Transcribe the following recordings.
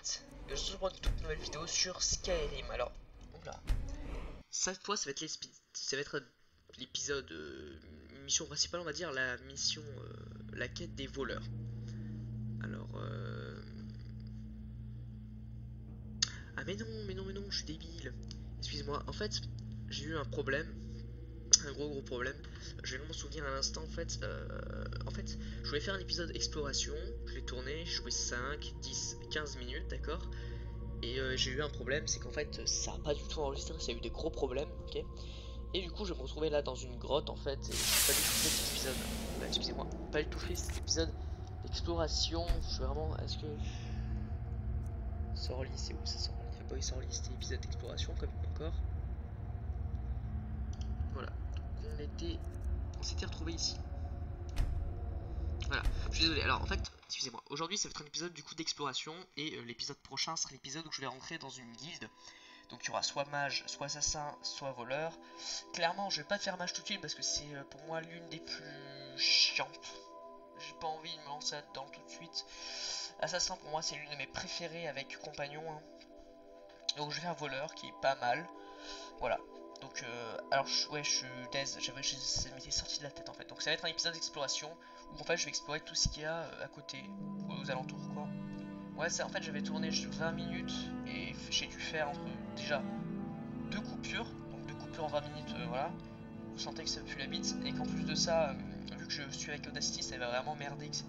vite. Je suis pour une toute nouvelle vidéo sur Skyrim. Alors, oula. Cette fois, ça va être l'épisode mission principale, on va dire, la mission, la quête des voleurs. Alors, ah mais non, je suis débile. Excusez-moi, en fait, j'ai eu un problème. Un gros problème. Je vais m'en souvenir à l'instant. En fait, je voulais faire un épisode exploration. Je l'ai tourné, j'ai joué 5, 10, 15 minutes, d'accord. Et j'ai eu un problème, c'est qu'en fait, ça a pas du tout enregistré, ça a eu des gros problèmes, ok. Et du coup, je me retrouvais là dans une grotte, en fait, et j'ai pas du tout fait cet épisode. Excusez-moi, pas du tout fait cet épisode d'exploration. Je suis vraiment. Est-ce que. Sorli, c'est où ça, Sorli? Boy Sorli, c'était l'épisode d'exploration, comme encore. Voilà, on s'était retrouvé ici. Voilà, je suis désolé. Alors en fait, excusez-moi, aujourd'hui ça va être un épisode du coup d'exploration. Et l'épisode prochain sera l'épisode où je vais rentrer dans une guilde. Donc il y aura soit mage, soit assassin, soit voleur. Clairement je vais pas faire mage tout de suite parce que c'est pour moi l'une des plus chiantes. J'ai pas envie de me lancer là-dedans tout de suite. Assassin pour moi c'est l'une de mes préférées avec compagnon, hein. Donc je vais faire voleur qui est pas mal. Voilà. Donc alors ouais, je suis d'aise, ça m'était sorti de la tête en fait. Donc ça va être un épisode d'exploration où en fait je vais explorer tout ce qu'il y a à côté, aux alentours quoi. Ouais, c'est en fait j'avais tourné 20 minutes et j'ai dû faire déjà 2 coupures, donc 2 coupures en 20 minutes, voilà. Vous sentez que ça me pue la bite et qu'en plus de ça, vu que je suis avec Audacity, ça va vraiment merder, etc.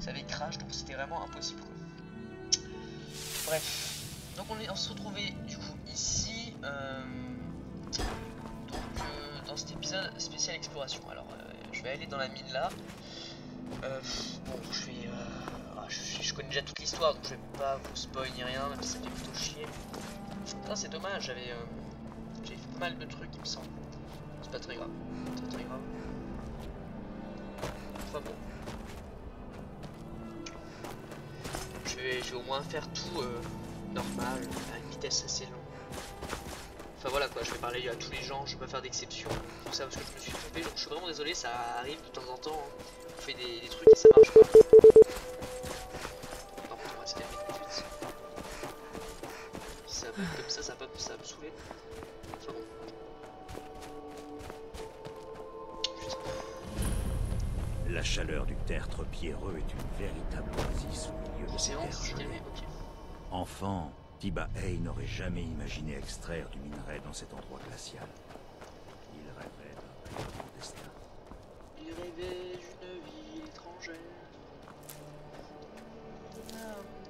Ça avait crash, donc c'était vraiment impossible quoi. Bref, donc on se retrouvait du coup ici. Dans cet épisode spécial exploration. Alors je vais aller dans la mine là. Bon, je connais déjà toute l'histoire, donc je vais pas vous spoil ni rien, même si ça fait plutôt chier. Ça c'est dommage, j'avais fait pas mal de trucs il me semble. C'est pas très grave, c'est pas très grave. Enfin bon. Je vais au moins faire tout normal, à une vitesse assez longue. Enfin voilà quoi, je vais parler à tous les gens, je vais pas faire d'exception, tout ça parce que je me suis trompé, donc je suis vraiment désolé, ça arrive de temps en temps, hein. On fait des trucs et ça marche pas. Par contre on va se calmer tout de suite. Si ça va comme ça va me saouler. Enfin bon. Putain. La chaleur du tertre pierreux est une véritable oasis au milieu de ces terres gelées. Ok. Enfant, Tiba-Ey n'aurait jamais imaginé extraire du minerai dans cet endroit glacial. Il rêvait d'un plus grand destin. Il rêvait d'une vie étrangère.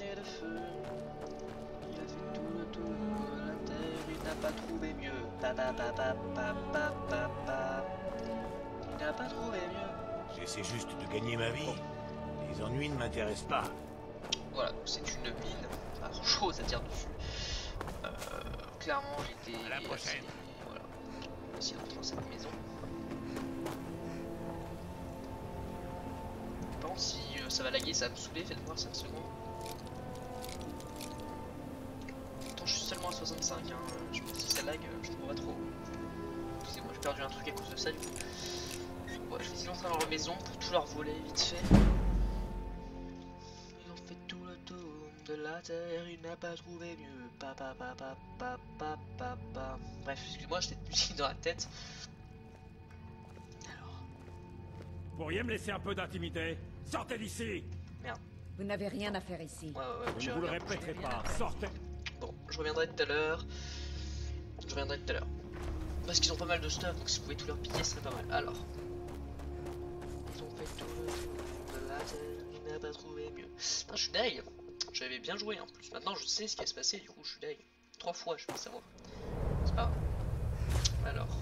Et le feu. Il a fait tout le tour de la terre, il n'a pas trouvé mieux. Il n'a pas trouvé mieux. J'essaie juste de gagner ma vie. Les ennuis ne m'intéressent pas. Voilà, c'est une mine. Pas grand chose à dire dessus. Clairement, j'étais. À la prochaine. Voilà. On va essayer d'entrer dans cette maison. Par contre, si ça va laguer, ça va me saouler. Faites voir 5 secondes. Attends, je suis seulement à 65. Hein. Je me dis si ça lag, je trouve pas trop. Excusez-moi, j'ai perdu un truc à cause de ça du coup. Ouais, je vais essayer d'entrer dans leur maison pour tout leur voler vite fait. Ils ont fait tout le tour de la terre, il n'a pas trouvé mieux. Bref, excuse-moi, j'ai cette musique dans la tête. Alors. Vous pourriez me laisser un peu d'intimité? Sortez d'ici! Merde. Vous n'avez rien à faire ici. Ouais, Je ne vous le répéterai pas. Sortez! Bon, je reviendrai tout à l'heure. Parce qu'ils ont pas mal de stuff, donc si vous pouvez tout leur piquer, ce serait pas mal. Alors. Ils ont fait tout le tour de la terre, il n'a pas trouvé mieux. Putain, je suis deg. J'avais bien joué en plus. Maintenant, je sais ce qui va se passer, du coup, je suis deg. 3 fois, je peux savoir. C'est pas grave. Alors.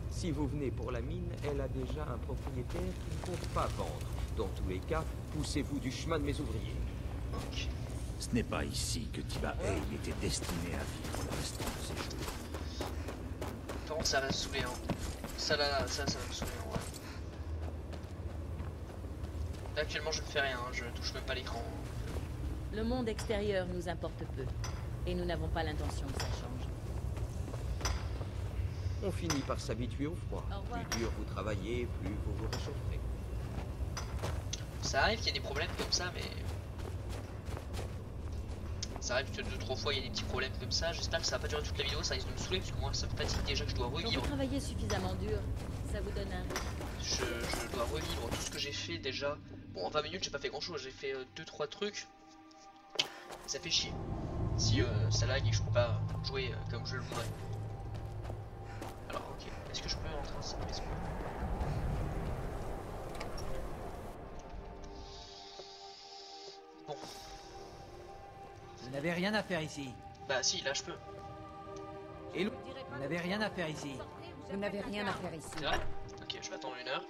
Si vous venez pour la mine, elle a déjà un propriétaire qui ne compte pas vendre. Dans tous les cas, poussez-vous du chemin de mes ouvriers. Ok. Ce n'est pas ici que Tiba-Ey était destiné à vivre le restant de ses jours. Par contre, ça va me saouler, hein. Ça va me saouler, en vrai. Là, actuellement, je ne fais rien, hein. Je touche même pas l'écran. Le monde extérieur nous importe peu. Et nous n'avons pas l'intention que ça change. On finit par s'habituer au froid. Au revoir. Plus dur vous travaillez, plus vous vous réchaufferez. Ça arrive qu'il y ait des problèmes comme ça, mais Ça arrive que 2-3 fois il y a des petits problèmes comme ça. J'espère que ça va pas durer toute la vidéo, ça risque de me saouler parce que moi ça me fatigue déjà que je dois Quand vous revivre. travaillez suffisamment dur, ça vous donne un rythme. Je dois revivre tout ce que j'ai fait déjà. Bon, en 20 minutes j'ai pas fait grand chose, j'ai fait 2-3 trucs. Ça fait chier. Si ça lag et que je peux pas jouer comme je le voudrais. Alors ok, est-ce que je peux rentrer dans cette maison? Bon. Vous n'avez rien à faire ici. Bah si, là je peux. Et vous n'avez rien à faire ici. Vous n'avez rien à faire ici. C'est vrai? Ok, je vais attendre 1 heure.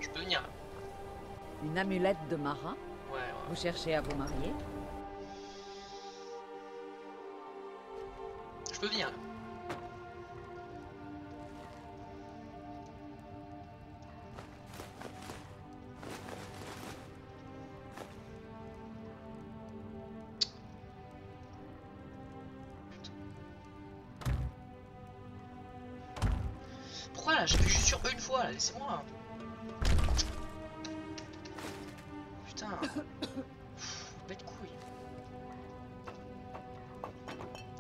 Je peux venir là. Une amulette de Mara. Ouais. Vous cherchez à vous marier? Je peux venir là. Pourquoi là? J'appuie juste sur une fois là, laissez-moi. Putain. Bête couille.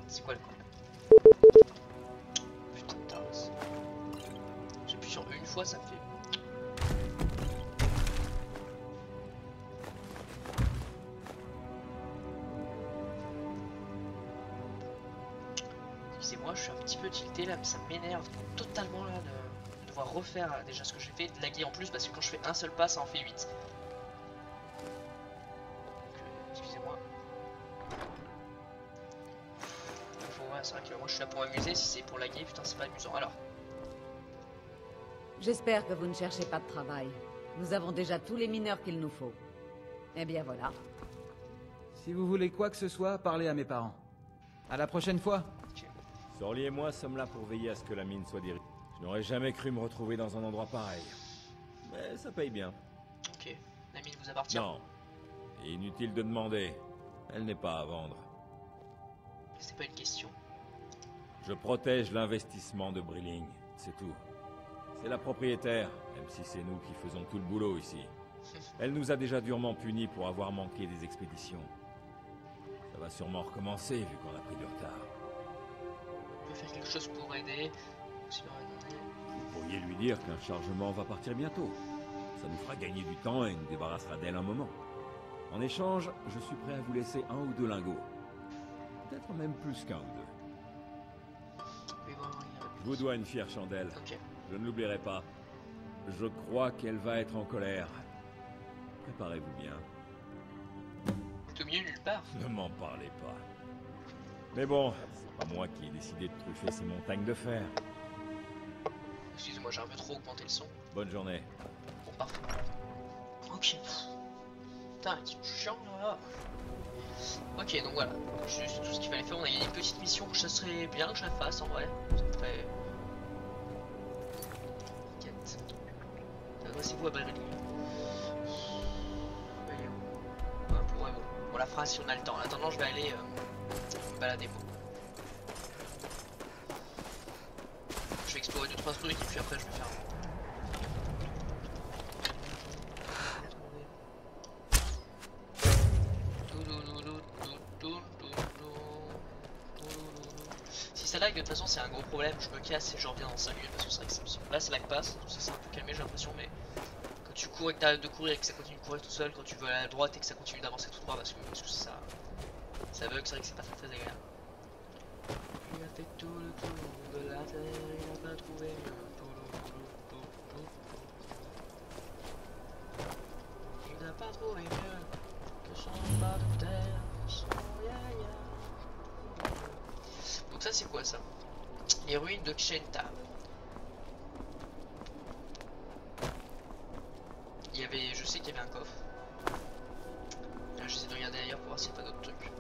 C'est quoi le problème? Putain de tasse. J'appuie sur une fois, ça me fait. Excusez-moi, je suis un petit peu tilté là, mais ça m'énerve totalement là de devoir refaire déjà ce que j'ai fait, de laguer en plus parce que quand je fais un seul pas, ça en fait 8. Excusez-moi. Ouais, c'est vrai que moi je suis là pour m'amuser, si c'est pour laguer, putain c'est pas amusant. Alors, J'espère que vous ne cherchez pas de travail. Nous avons déjà tous les mineurs qu'il nous faut. Eh bien voilà. Si vous voulez quoi que ce soit, parlez à mes parents. À la prochaine fois. Sorli et moi sommes là pour veiller à ce que la mine soit dirigée. Je n'aurais jamais cru me retrouver dans un endroit pareil. Mais ça paye bien. ok, la mine vous appartient. Non. Inutile de demander. Elle n'est pas à vendre. C'est pas une question. Je protège l'investissement de Brilling, c'est tout. C'est la propriétaire, même si c'est nous qui faisons tout le boulot ici. Elle nous a déjà durement punis pour avoir manqué des expéditions. Ça va sûrement recommencer vu qu'on a pris du retard. On peut faire quelque chose pour aider. Sinon, Vous pourriez lui dire qu'un chargement va partir bientôt. Ça nous fera gagner du temps et nous débarrassera d'elle un moment. En échange, je suis prêt à vous laisser 1 ou 2 lingots. Peut-être même plus qu'1 ou 2. oui, bon, Je vous dois une fière chandelle. ok. Je ne l'oublierai pas. Je crois qu'elle va être en colère. Préparez-vous bien. C'est au milieu nulle part. Ne m'en parlez pas. Mais bon, c'est pas moi qui ai décidé de truffer ces montagnes de fer. Excusez-moi, j'ai un peu trop augmenté le son. Bonne journée. Bon, parfait. Ok. Putain, ils sont chiants là. Ok, donc voilà. Juste tout ce qu'il fallait faire. On a eu une petite mission que ça serait bien que je la fasse en vrai. Ça serait. Quête. Adressez-vous à Brilling. Elle est où? Ouais, bon, on la fera si on a le temps. En attendant, je vais aller me balader moi. Je vais explorer 2-3 trucs et puis après je vais faire. Si ça lag, de toute façon c'est un gros problème, je me casse et je reviens dans 5 minutes parce que c'est vrai que ça me semble. Là ça lag passe, donc ça s'est un peu calmé j'ai l'impression, mais quand tu cours et que t'arrêtes de courir et que ça continue de courir tout seul, quand tu veux aller à la droite et que ça continue d'avancer tout droit parce que ça bug, c'est vrai que c'est pas très agréable. Il a fait tout le tour de la terre, il a pas trouvé mieux. Il n'a pas trouvé mieux que son bas de terre, son yaya. Donc ça c'est quoi ça? Les ruines de Kshenta. Il y avait, je sais qu'il y avait un coffre. Là j'essaie de regarder ailleurs pour voir s'il n'y a pas d'autres trucs.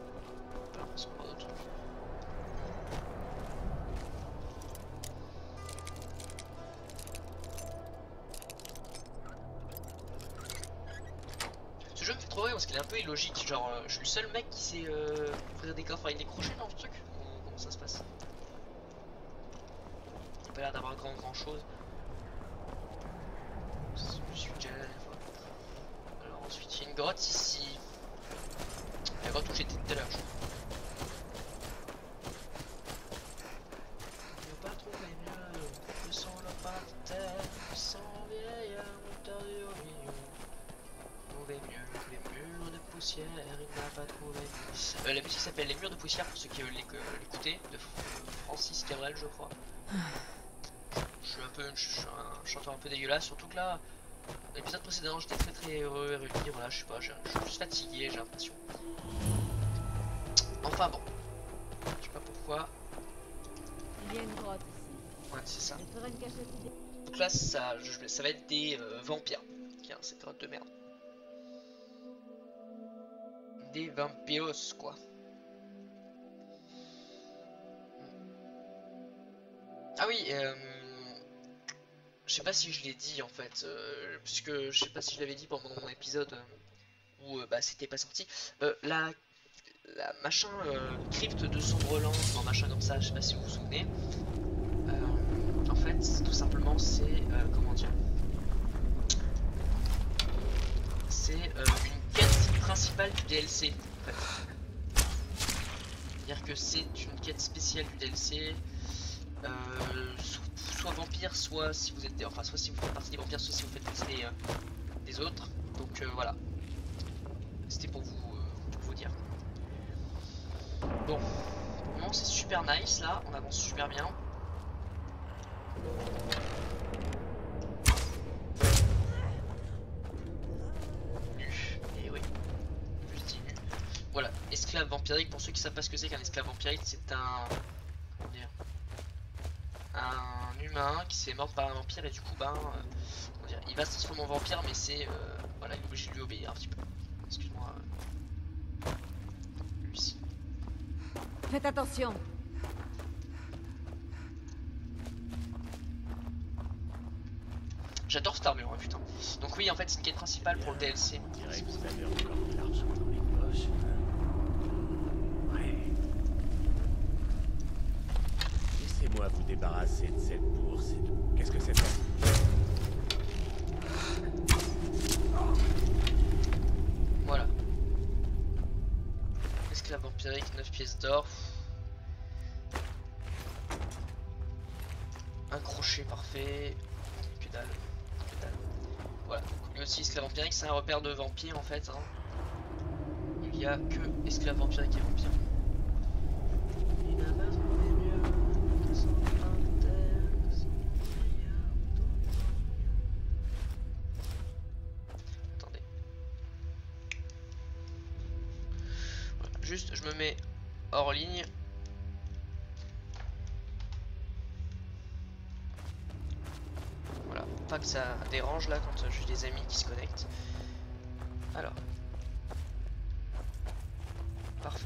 Pas l'impression de voir d'autres trucs. Ce jeu me fait trop rire parce qu'il est un peu illogique. Genre, je suis le seul mec qui sait ouvrir des coffres avec des crochets dans ce truc. Comment ça se passe? Il n'y a pas l'air d'avoir grand chose. Je grotte ici. La grotte où j'étais tout à l'heure, je crois. On n'a pas trouvé mieux. Le sang le par terre, sans vieil moteur du milieu. Trouvé mieux, les murs de poussière, il n'a pas trouvé mieux. La musique s'appelle Les Murs de poussière pour ceux qui veulent l'écouter, de Francis Cabrel, je crois. Je suis un chanteur un peu dégueulasse, surtout que là, l'épisode précédent, j'étais très heureux et réuni. Voilà, je sais pas, je suis plus fatigué, j'ai l'impression. Enfin bon, je sais pas pourquoi. Il y a une grotte ici. Ouais, c'est ça. Elle ferait une cachette idée. Donc là, ça va être des vampires. Tiens, cette grotte de merde. Des vampiros, quoi. Ah oui, je sais pas si je l'ai dit en fait, puisque je sais pas si je l'avais dit pendant mon épisode où bah, c'était pas sorti. La machin crypte de Sombreland, enfin machin comme ça, je sais pas si vous vous souvenez. En fait, tout simplement, c'est comment dire, c'est une quête principale du DLC. En fait. C'est-à-dire que c'est une quête spéciale du DLC. Soit vampire, soit si vous êtes, enfin soit si vous faites partie des vampires, soit si vous faites partie des autres. Donc voilà, c'était pour vous dire. Bon, pour le moment c'est super nice là, on avance super bien. Et oui, je dis nu. Voilà, esclave vampirique. Pour ceux qui savent pas ce que c'est qu'un esclave vampirique, c'est un, comment dire, un humain qui s'est mort par un vampire et du coup ben comment dire, il va se transformer en vampire, mais c'est voilà, il est obligé de lui obéir un petit peu. Excuse-moi, Lucie. Faites attention. J'adore cette armure, hein, putain. Donc oui, en fait c'est une quête principale pour le DLC. On dirait que vous avez encore de l'argent dans les poches. Ouais. Laissez-moi vous débarrasser de cette bourse. Qu'est-ce que c'est ça? Voilà. Esclave vampirique, 9 pièces d'or. Un crochet parfait. Que dalle. Que dalle. Voilà. Lui aussi, esclave vampirique, c'est un repère de vampire en fait. Hein. Il y a que esclave vampirique et vampire. Il n'a pas trouvé mieux que son interne. Attendez. Voilà. Juste, je me mets hors ligne. Voilà, pour pas que ça dérange là quand j'ai des amis qui se connectent. Alors. Parfait.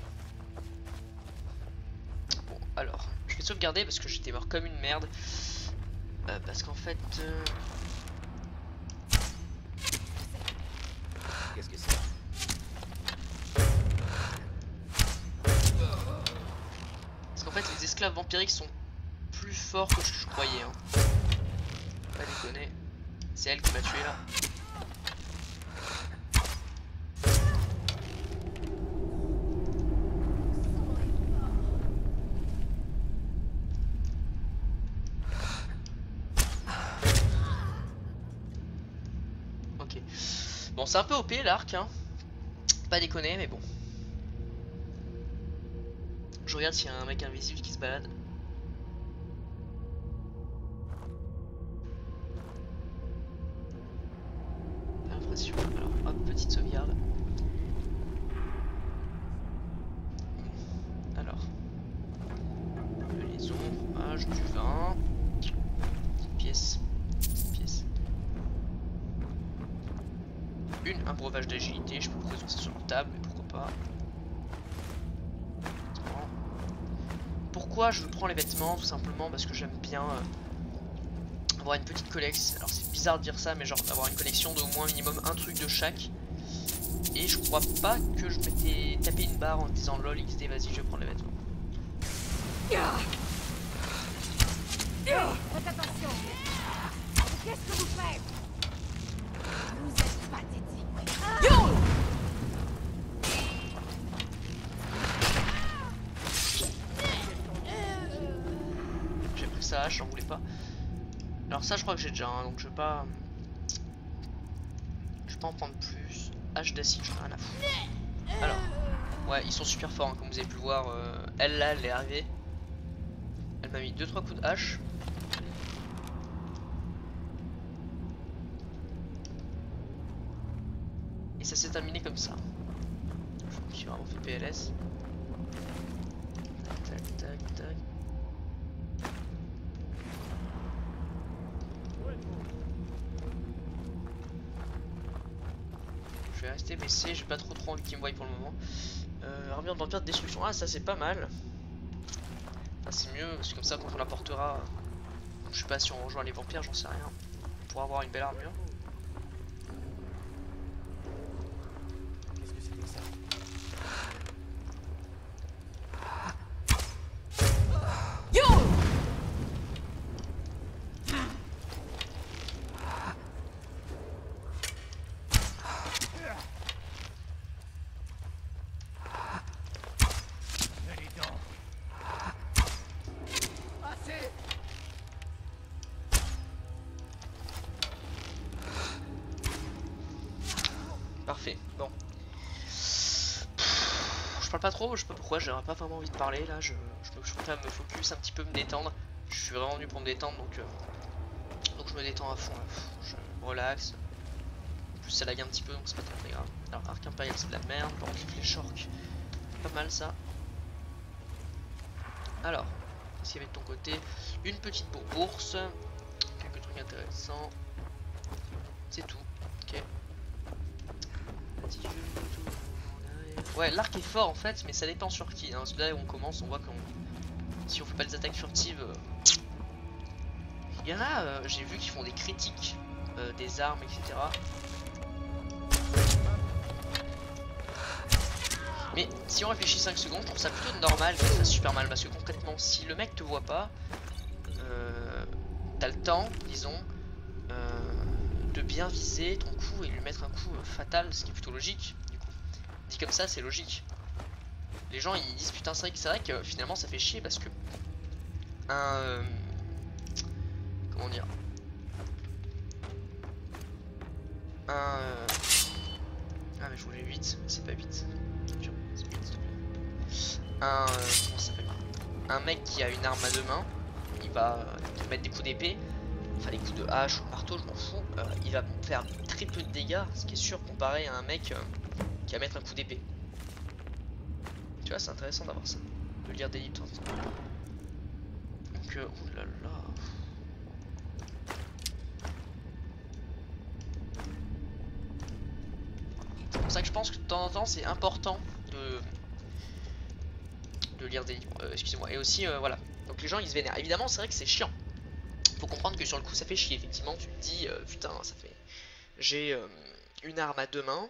Bon, alors, je vais sauvegarder parce que j'étais mort comme une merde. Parce qu'en fait... Qu'est-ce que c'est? Parce qu'en fait, les esclaves vampiriques sont plus forts que je croyais. Hein. Pas déconner. C'est elle qui m'a tué là. Ok. Bon, c'est un peu OP l'arc, hein. Pas déconner, mais bon. Je regarde s'il y a un mec invisible qui se balade. Pas l'impression. Alors, hop, petite sauvegarde. Alors. Les ombres, du vin. Petite pièce. Petite pièce. Un breuvage d'agilité, je peux présenter ça sur la table, mais pourquoi pas. Pourquoi je prends les vêtements? Tout simplement parce que j'aime bien avoir une petite collection. Alors c'est bizarre de dire ça, mais genre avoir une collection d'au moins minimum un truc de chaque. Et je crois pas que je m'étais tapé une barre en disant lol XD, vas-y je vais prendre les vêtements. Faites attention. Qu'est-ce que vous faites? Vous êtes pathétique. hache, j'en voulais pas. Alors ça je crois que j'ai déjà, hein, donc je vais pas en prendre plus. Hache d'acide, j'en ai rien à foutre. Alors, ouais, ils sont super forts, hein, comme vous avez pu le voir. Elle là, elle est arrivée. Elle m'a mis 2-3 coups de hache. Et ça s'est terminé comme ça. Je me suis vraiment fait PLS. Tac, tac, tac. Je vais rester baissé, j'ai pas trop envie qu'ils me voient pour le moment. Armure de vampire de destruction. Ah, ça c'est pas mal. Ah, c'est mieux, parce que comme ça quand on l'apportera. Je sais pas si on rejoint les vampires, j'en sais rien. Pour avoir une belle armure. Qu'est-ce que c'était que ça? Parfait, bon. Je parle pas trop, je sais pas pourquoi, j'aurais pas vraiment envie de parler là, je préfère me focus un petit peu, me détendre. Je suis vraiment venu pour me détendre, donc je me détends à fond, là. Je me relaxe. En plus ça lag un petit peu, donc c'est pas très grave. Alors arc impérial c'est de la merde, par contre les shorks, pas mal ça. Alors, qu'est-ce qu'il y avait de ton côté? Une petite bourse, quelques trucs intéressants. C'est tout, ok. Ouais, l'arc est fort en fait, mais ça dépend sur qui. Hein. Parce que là où on commence, on voit qu'on si on fait pas des attaques furtives, il y en a, j'ai vu qu'ils font des critiques des armes, etc. Mais si on réfléchit 5 secondes, je trouve ça plutôt normal que ça fasse super mal. Parce que concrètement, si le mec te voit pas, t'as le temps, disons, de bien viser ton coup et lui mettre un coup fatal, ce qui est plutôt logique. Du coup, dit comme ça, c'est logique. Les gens ils disent putain, c'est vrai que finalement ça fait chier parce que comment dire, ah mais je voulais 8, c'est pas 8. Comment ça s'appelle, un mec qui a une arme à deux mains, il va te mettre des coups d'épée, enfin des coups de hache ou de marteau, je m'en fous, il va faire très peu de dégâts, ce qui est sûr comparé à un mec qui va mettre un coup d'épée. Tu vois, c'est intéressant d'avoir ça, de lire des livres de temps en temps. Donc oh là là. C'est pour ça que je pense que de temps en temps c'est important de lire des livres, excusez-moi. Et aussi voilà, donc les gens ils se vénèrent. Évidemment c'est vrai que c'est chiant. Faut comprendre que sur le coup ça fait chier. Effectivement tu te dis putain ça fait. J'ai une arme à deux mains.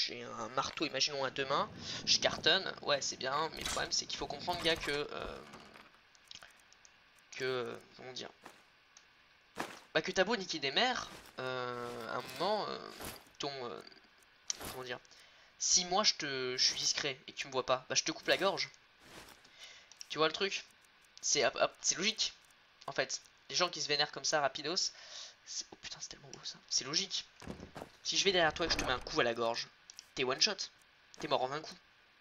J'ai un marteau, imaginons à deux mains. Je cartonne, ouais c'est bien. Mais le problème c'est qu'il faut comprendre gars que comment dire, bah que t'as beau niquer des mères, à un moment comment dire, si moi je suis discret et que tu me vois pas, bah je te coupe la gorge. Tu vois le truc? C'est logique en fait. Les gens qui se vénèrent comme ça rapidos, oh putain c'est tellement beau ça. C'est logique. Si je vais derrière toi et que je te mets un coup à la gorge, t'es one shot. T'es mort en un coup.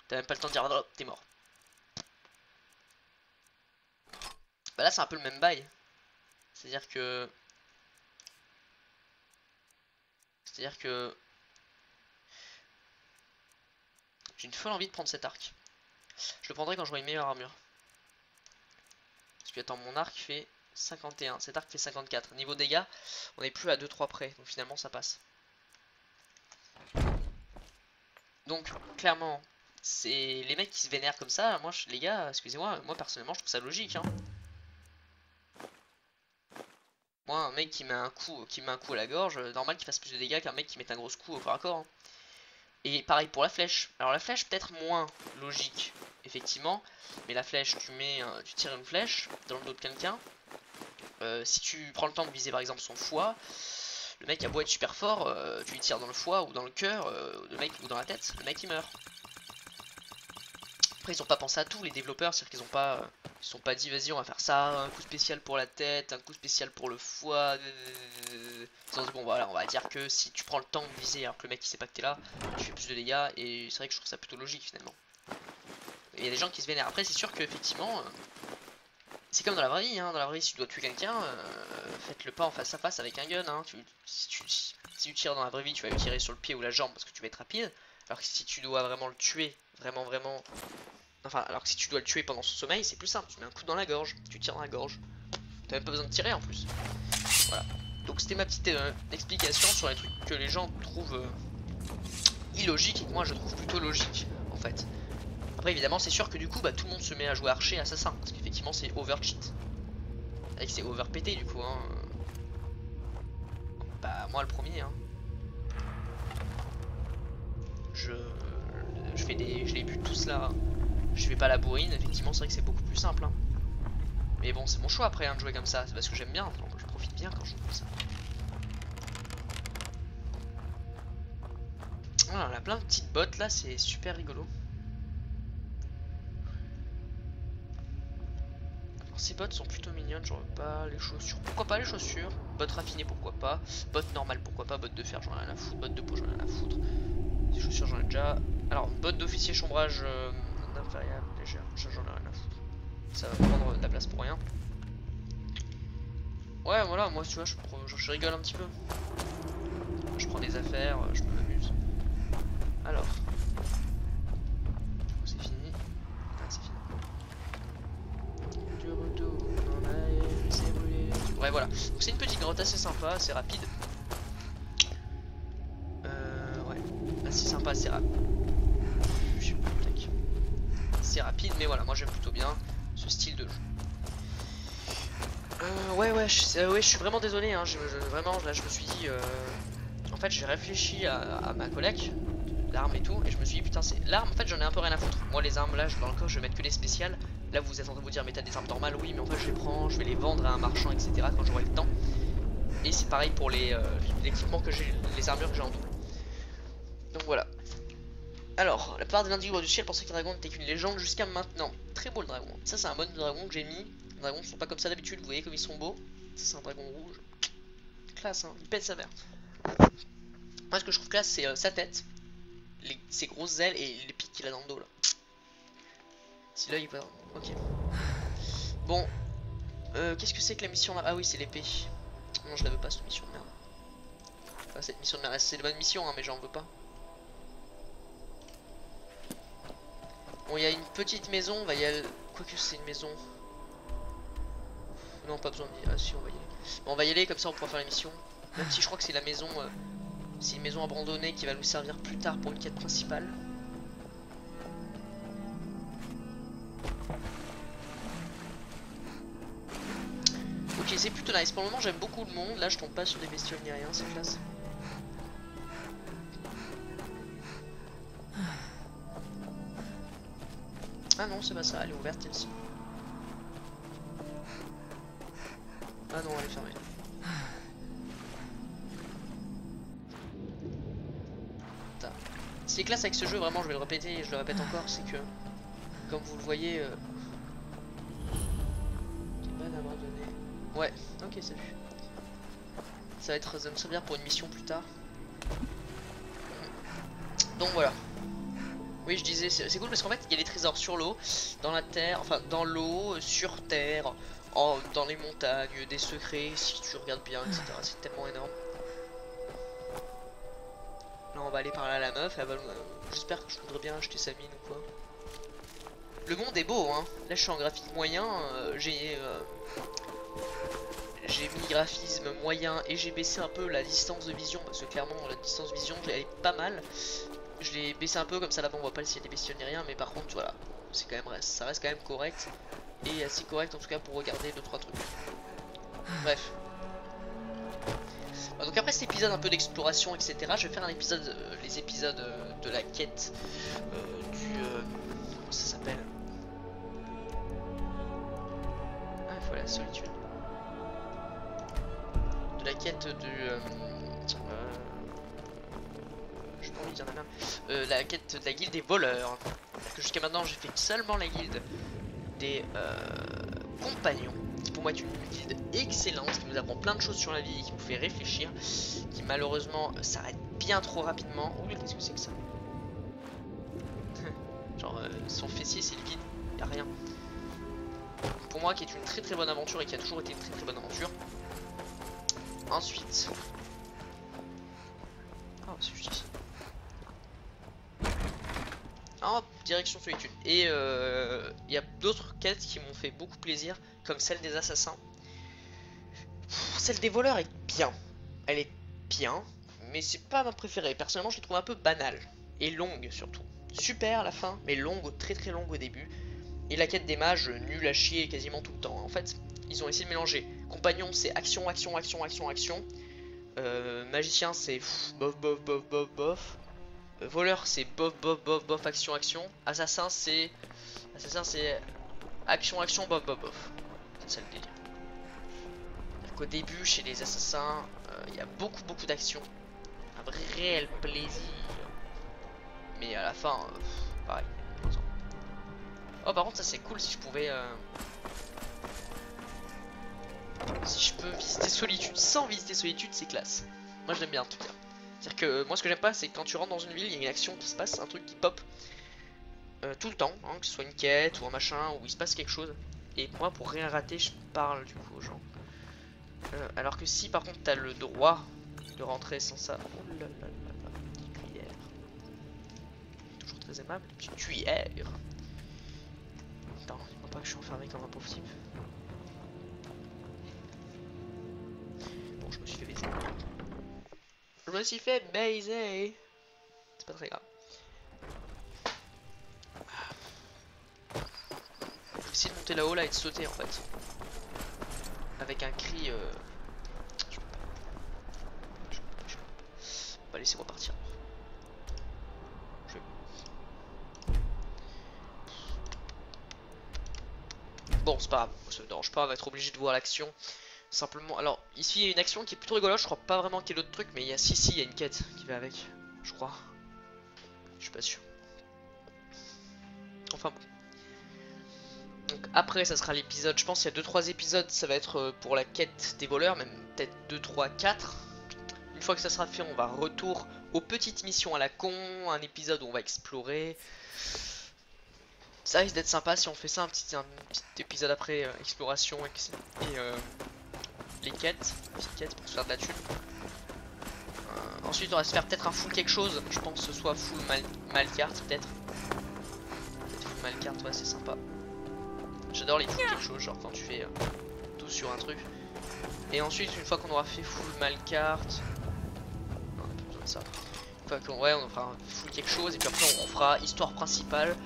T'as même pas le temps de dire oh, t'es mort. Bah là c'est un peu le même bail. C'est-à-dire que j'ai une folle envie de prendre cet arc. Je le prendrai quand j'aurai une meilleure armure. Parce que attends, mon arc fait 51, cet arc fait 54. Niveau dégâts, on est plus à 2-3 près, donc finalement ça passe. Donc clairement, c'est les mecs qui se vénèrent comme ça. Moi, les gars, excusez-moi, moi personnellement, je trouve ça logique. Hein. Moi, un mec qui met un coup à la gorge, normal qu'il fasse plus de dégâts qu'un mec qui met un gros coup au corps à corps. Hein. Et pareil pour la flèche. Alors la flèche peut-être moins logique, effectivement. Mais la flèche, tu tires une flèche dans le dos de quelqu'un. Si tu prends le temps de viser par exemple son foie, le mec a beau être super fort, tu lui tires dans le foie ou dans le cœur, le mec ou dans la tête, le mec il meurt. Après ils ont pas pensé à tout les développeurs, c'est-à-dire qu'ils ont pas ils sont pas dit vas-y on va faire ça, un coup spécial pour la tête, un coup spécial pour le foie. Ils ont dit bon voilà on va dire que si tu prends le temps de viser alors que le mec il sait pas que t'es là, tu fais plus de dégâts et c'est vrai que je trouve ça plutôt logique finalement. Il y a des gens qui se vénèrent. Après c'est sûr que effectivement c'est comme dans la vraie vie, hein. Dans la vraie vie si tu dois tuer quelqu'un, faites-le pas en face à face avec un gun. Hein. Si tu tires dans la vraie vie tu vas lui tirer sur le pied ou la jambe parce que tu vas être rapide. Alors que si tu dois vraiment le tuer, vraiment enfin, alors que si tu dois le tuer pendant son sommeil, c'est plus simple. Tu mets un coup dans la gorge, tu tires dans la gorge. T'as même pas besoin de tirer en plus. Voilà. Donc c'était ma petite explication sur les trucs que les gens trouvent illogiques et que moi je trouve plutôt logique en fait. Après évidemment c'est sûr que du coup bah, tout le monde se met à jouer archer assassin. Parce qu'effectivement c'est over cheat. Avec c'est over pété du coup hein. Bah moi le premier hein. Je les bute tous là. Je fais pas la bourrine, effectivement c'est vrai que c'est beaucoup plus simple hein. Mais bon c'est mon choix après hein, de jouer comme ça, c'est parce que j'aime bien, donc je profite bien quand je joue comme ça. Voilà, on a plein de petites bottes là, c'est super rigolo. Alors, ces bottes sont plutôt mignonnes, j'en veux pas. Les chaussures, pourquoi pas les chaussures. Bottes raffinées pourquoi pas. Bottes normales pourquoi pas. Bottes de fer j'en ai rien à foutre. Bottes de peau j'en ai rien à foutre. Les chaussures j'en ai déjà. Alors bottes d'officier chambrage inférieur légère, j'en ai rien à foutre. Ça va prendre de la place pour rien. Ouais voilà moi tu vois je rigole un petit peu. Je prends des affaires, je m'amuse. Alors c'est fini. Ah, c'est fini. Du retour en arrière, c'est brûlé. Ouais voilà. Donc c'est une petite grotte assez sympa, assez rapide. Ouais. Assez sympa, assez rapide. C'est rapide mais voilà moi j'aime plutôt bien ce style de jeu. Ouais je suis vraiment désolé hein, vraiment là je me suis dit en fait j'ai réfléchi à ma collecte d'armes et tout et je me suis dit putain c'est l'arme en fait j'en ai un peu rien à foutre. Moi les armes là dans le corps je vais mettre que les spéciales. Là vous êtes en train de vous dire mais t'as des armes normales, oui mais en fait je les prends, je vais les vendre à un marchand etc quand j'aurai le temps. Et c'est pareil pour l'équipement que j'ai, les armures que j'ai en double. Donc voilà. Alors, la plupart des individus du ciel pensaient que le dragon n'était qu'une légende jusqu'à maintenant. Très beau le dragon. Ça c'est un mode de dragon que j'ai mis. Les dragons ne sont pas comme ça d'habitude, vous voyez comme ils sont beaux. Ça c'est un dragon rouge. Classe hein, il pète sa mère. Moi ce que je trouve classe c'est sa tête, ses grosses ailes et les pics qu'il a dans le dos là. Si là il peut... Ok. Bon. Qu'est-ce que c'est que la mission là? Ah oui c'est l'épée. Non je la veux pas cette mission de merde. Enfin cette mission de merde, c'est une bonne mission hein, mais j'en veux pas. Bon, il y a une petite maison, on va y aller. Quoique c'est une maison. Non, pas besoin de dire. Ah, si, on va y aller. Bon, on va y aller, comme ça on pourra faire la mission. Même si je crois que c'est la maison. C'est une maison abandonnée qui va nous servir plus tard pour une quête principale. Ok, c'est plutôt nice. Pour le moment, j'aime beaucoup le monde. Là, je tombe pas sur des bestioles ni rien, c'est classe. Ah non c'est pas ça, elle est ouverte celle-ci. Ah non elle est fermée. Ce qui est classe avec ce jeu, vraiment je vais le répéter et je le répète encore, c'est que comme vous le voyez ouais, ok salut. Ça va me servir pour une mission plus tard. Donc voilà. Oui je disais c'est cool parce qu'en fait il y a des trésors sur l'eau, dans la terre, enfin dans l'eau, sur terre, dans les montagnes, des secrets si tu regardes bien etc. C'est tellement énorme. Là on va aller parler à la meuf, j'espère que je voudrais bien acheter sa mine ou quoi. Le monde est beau hein, là je suis en graphique moyen, j'ai mis graphisme moyen et j'ai baissé un peu la distance de vision parce que clairement la distance de vision elle est pas mal. Je l'ai baissé un peu comme ça là-bas on voit pas s'il y a des bestioles ni rien mais par contre voilà c'est quand même ça reste quand même correct et assez correct en tout cas pour regarder 2-3 trucs. Bref. Donc après cet épisode un peu d'exploration etc je vais faire un épisode, les épisodes de la quête comment ça s'appelle? Ah il faut la solitude. De la quête du je envie de dire la merde. La quête de la guilde des voleurs. Parce que jusqu'à maintenant j'ai fait seulement la guilde des compagnons. Qui pour moi est une guilde excellente, qui nous apprend plein de choses sur la vie, qui nous fait réfléchir, qui malheureusement s'arrête bien trop rapidement. Ouh, qu'est-ce que c'est que ça? Genre son fessier c'est le vide, y a rien. Pour moi qui est une très bonne aventure et qui a toujours été une très bonne aventure. Ensuite... Oh, c'est juste ici. Oh, direction solitude. Et il y a d'autres quêtes qui m'ont fait beaucoup plaisir, comme celle des assassins. Celle des voleurs est bien. Elle est bien, mais c'est pas ma préférée. Personnellement, je la trouve un peu banale. Et longue surtout. Super à la fin, mais longue, très longue au début. Et la quête des mages, nulle à chier quasiment tout le temps. En fait, ils ont essayé de mélanger. Compagnon, c'est action. Magicien, c'est bof. Voleur, c'est bof, action. Assassin, c'est action, bof. C'est ça le délire. Donc au début, chez les assassins, il y a beaucoup d'action. Un vrai réel plaisir. Mais à la fin, pareil. Oh, par contre, ça c'est cool si je pouvais... Si je peux visiter Solitude sans visiter Solitude, c'est classe. Moi je l'aime bien en tout cas. C'est-à-dire que moi ce que j'aime pas, c'est que quand tu rentres dans une ville, il y a une action qui se passe, un truc qui pop tout le temps, hein, que ce soit une quête ou un machin, où il se passe quelque chose. Et moi pour rien rater, je parle du coup aux gens. Alors que si par contre t'as le droit de rentrer sans ça... Oh là là là, petite cuillère. Toujours très aimable, petite cuillère. Attends, dis-moi pas que je suis enfermé comme un pauvre type. Bon, je me suis fait baiser. C'est pas très grave. Je vais essayer de monter là-haut là et de sauter en fait. Avec un cri. Je peux pas. On va laisser repartir. Bon, c'est pas grave, ça me dérange pas, on va être obligé de voir l'action. Simplement, alors ici il y a une action qui est plutôt rigolote, je crois pas vraiment qu'il y ait d'autres trucs, mais il y a il y a une quête qui va avec, je crois. Je suis pas sûr. Enfin bon. Donc après ça sera l'épisode, je pense qu'il y a 2-3 épisodes, ça va être pour la quête des voleurs, même peut-être 2, 3, 4. Une fois que ça sera fait, on va retour aux petites missions à la con, un épisode où on va explorer. Ça risque d'être sympa si on fait ça, un petit épisode après exploration et les quêtes pour se faire de la thune. Ensuite on va se faire peut-être un full quelque chose, je pense que ce soit full Malcart peut-être. Full Malcart, ouais c'est sympa. J'adore les full quelque chose, genre quand tu fais tout sur un truc. Et ensuite une fois qu'on aura fait full Malcart, non, on a pas besoin de ça. Une fois qu'on on fera un full quelque chose et puis après on fera histoire principale.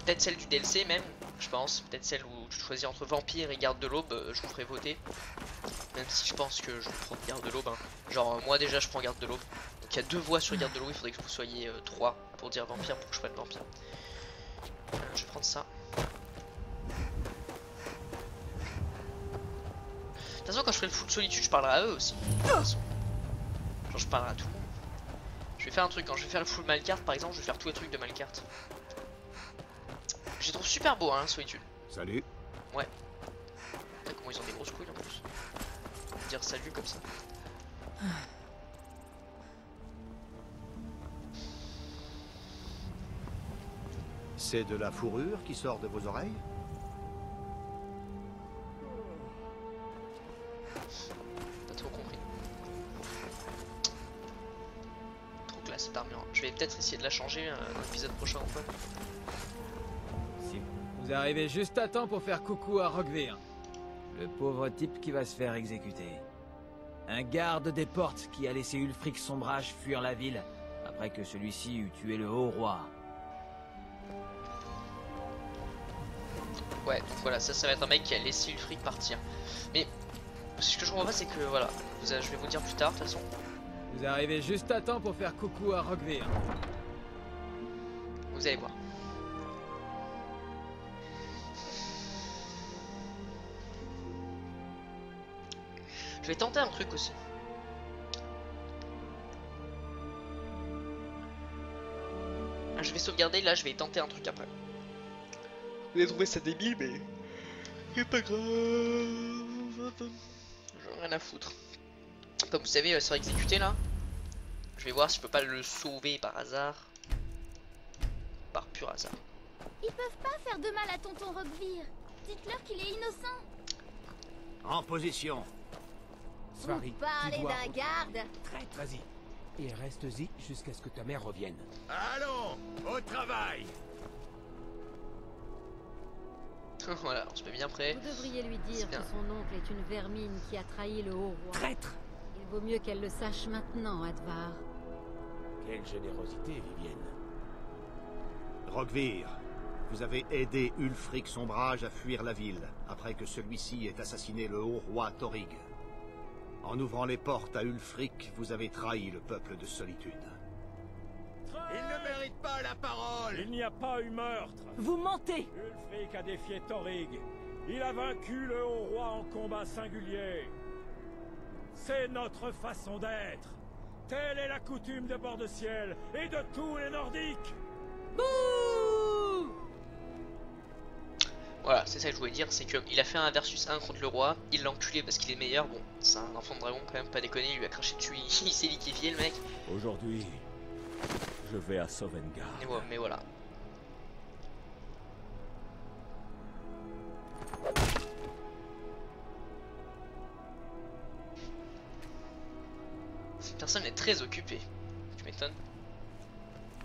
Peut-être celle du DLC même, je pense. Peut-être celle où tu choisis entre Vampire et Garde de l'Aube, je vous ferai voter. Même si je pense que je vais prendre Garde de l'Aube. Hein. Genre moi déjà je prends Garde de l'Aube. Donc il y a 2 voix sur Garde de l'Aube, il faudrait que vous soyez 3 pour dire Vampire pour que je prenne Vampire. Je vais prendre ça. De toute façon quand je ferai le full solitude je parlerai à eux aussi. Genre je parlerai à tout le monde. Je vais faire un truc, quand je vais faire le full Malcart par exemple, je vais faire tous les trucs de Malcart. Je les trouve super beau hein, Solitude. Salut. Ouais. Comment ils ont des grosses couilles en plus. Dire salut comme ça. C'est de la fourrure qui sort de vos oreilles? Pas trop compris. Trop classe cette armure. Je vais peut-être essayer de la changer dans l'épisode prochain en fait. Vous arrivez juste à temps pour faire coucou à Rockvir. Le pauvre type qui va se faire exécuter. Un garde des portes qui a laissé Ulfric Sombrage fuir la ville après que celui-ci eut tué le haut roi. Ouais, donc voilà, ça va être un mec qui a laissé Ulfric partir. Mais ce que je comprends pas, c'est que voilà, je vais vous dire plus tard de toute façon. Vous arrivez juste à temps pour faire coucou à Rockvir. Vous allez voir. Je vais tenter un truc aussi. Je vais sauvegarder, là je vais tenter un truc après. Vous avez trouvé ça débile, mais c'est pas grave. J'en ai rien à foutre. Comme vous savez, il va se faire exécuter là. Je vais voir si je peux pas le sauver par hasard. Par pur hasard. Ils peuvent pas faire de mal à tonton Rockvir. Dites-leur qu'il est innocent. En position. Vous parlez d'un garde? Traite, vas-y. Et reste-y jusqu'à ce que ta mère revienne. Allons, au travail. Voilà, on se met bien prêt. Vous devriez lui dire C'est que bien. son oncle est une vermine qui a trahi le haut roi. Traître! Il vaut mieux qu'elle le sache maintenant, Advar. Quelle générosité, Vivienne. Rockvir, vous avez aidé Ulfric Sombrage à fuir la ville, après que celui-ci ait assassiné le haut roi Thorig. En ouvrant les portes à Ulfric, vous avez trahi le peuple de Solitude. Il ne mérite pas la parole. Il n'y a pas eu meurtre. Vous mentez! Ulfric a défié Thorig. Il a vaincu le haut roi en combat singulier. C'est notre façon d'être. Telle est la coutume de Bord-de-Ciel et de tous les Nordiques. Bouh! Voilà, c'est ça que je voulais dire, c'est qu'il a fait un versus 1 contre le roi, il l'a enculé parce qu'il est meilleur, bon, c'est un enfant de dragon quand même, pas déconner, il lui a craché dessus, il s'est liquéfié le mec. Aujourd'hui, je vais à Sovngarde. Mais voilà. Cette personne est très occupée, tu m'étonnes.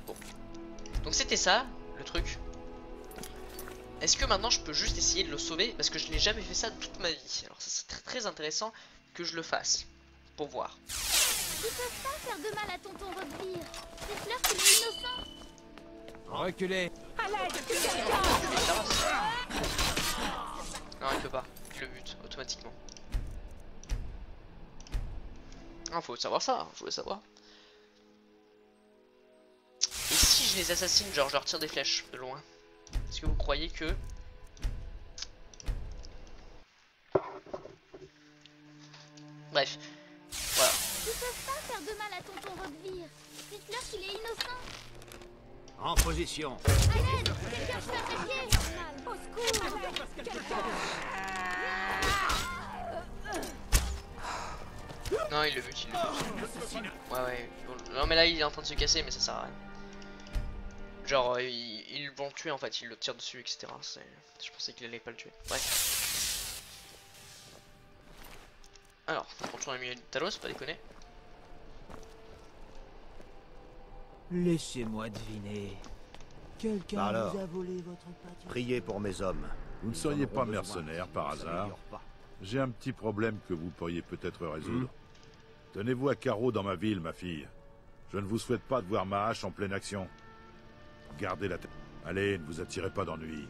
Bon. Donc c'était ça, le truc. Est-ce que maintenant je peux juste essayer de le sauver? Parce que je n'ai jamais fait ça de toute ma vie. Alors ça c'est très intéressant que je le fasse. Pour voir. Ils peuvent pas faire de mal à tonton Rockvir. Dites-leur qu'il est innocent. Reculez. Non il peut pas. Je le bute automatiquement. Ah faut savoir ça, je voulais savoir. Et si je les assassine, genre je leur tire des flèches de loin? Est-ce que vous croyez que... Bref, voilà. Ils peuvent pas faire de mal à tonton Rockvir. Dites-leur qu'il est innocent. En position. À l'aide! Quelqu'un se fait attaquer! Au secours! Non il le bute, il le bute. Ouais. Non mais là il est en train de se casser mais ça sert à rien. Genre ils vont le tuer en fait, ils le tirent dessus etc. Je pensais qu'il allait pas le tuer. Bref. Alors, on retourne au milieu de Talos, pas déconner. Laissez-moi deviner. Quelqu'un Alors, vous a volé votre pâture. Priez pour mes hommes. Vous ne seriez pas mercenaire par hasard? J'ai un petit problème que vous pourriez peut-être résoudre. Tenez-vous à carreau dans ma ville, ma fille. Je ne vous souhaite pas de voir ma hache en pleine action. Gardez la tête. Allez, ne vous attirez pas d'ennui.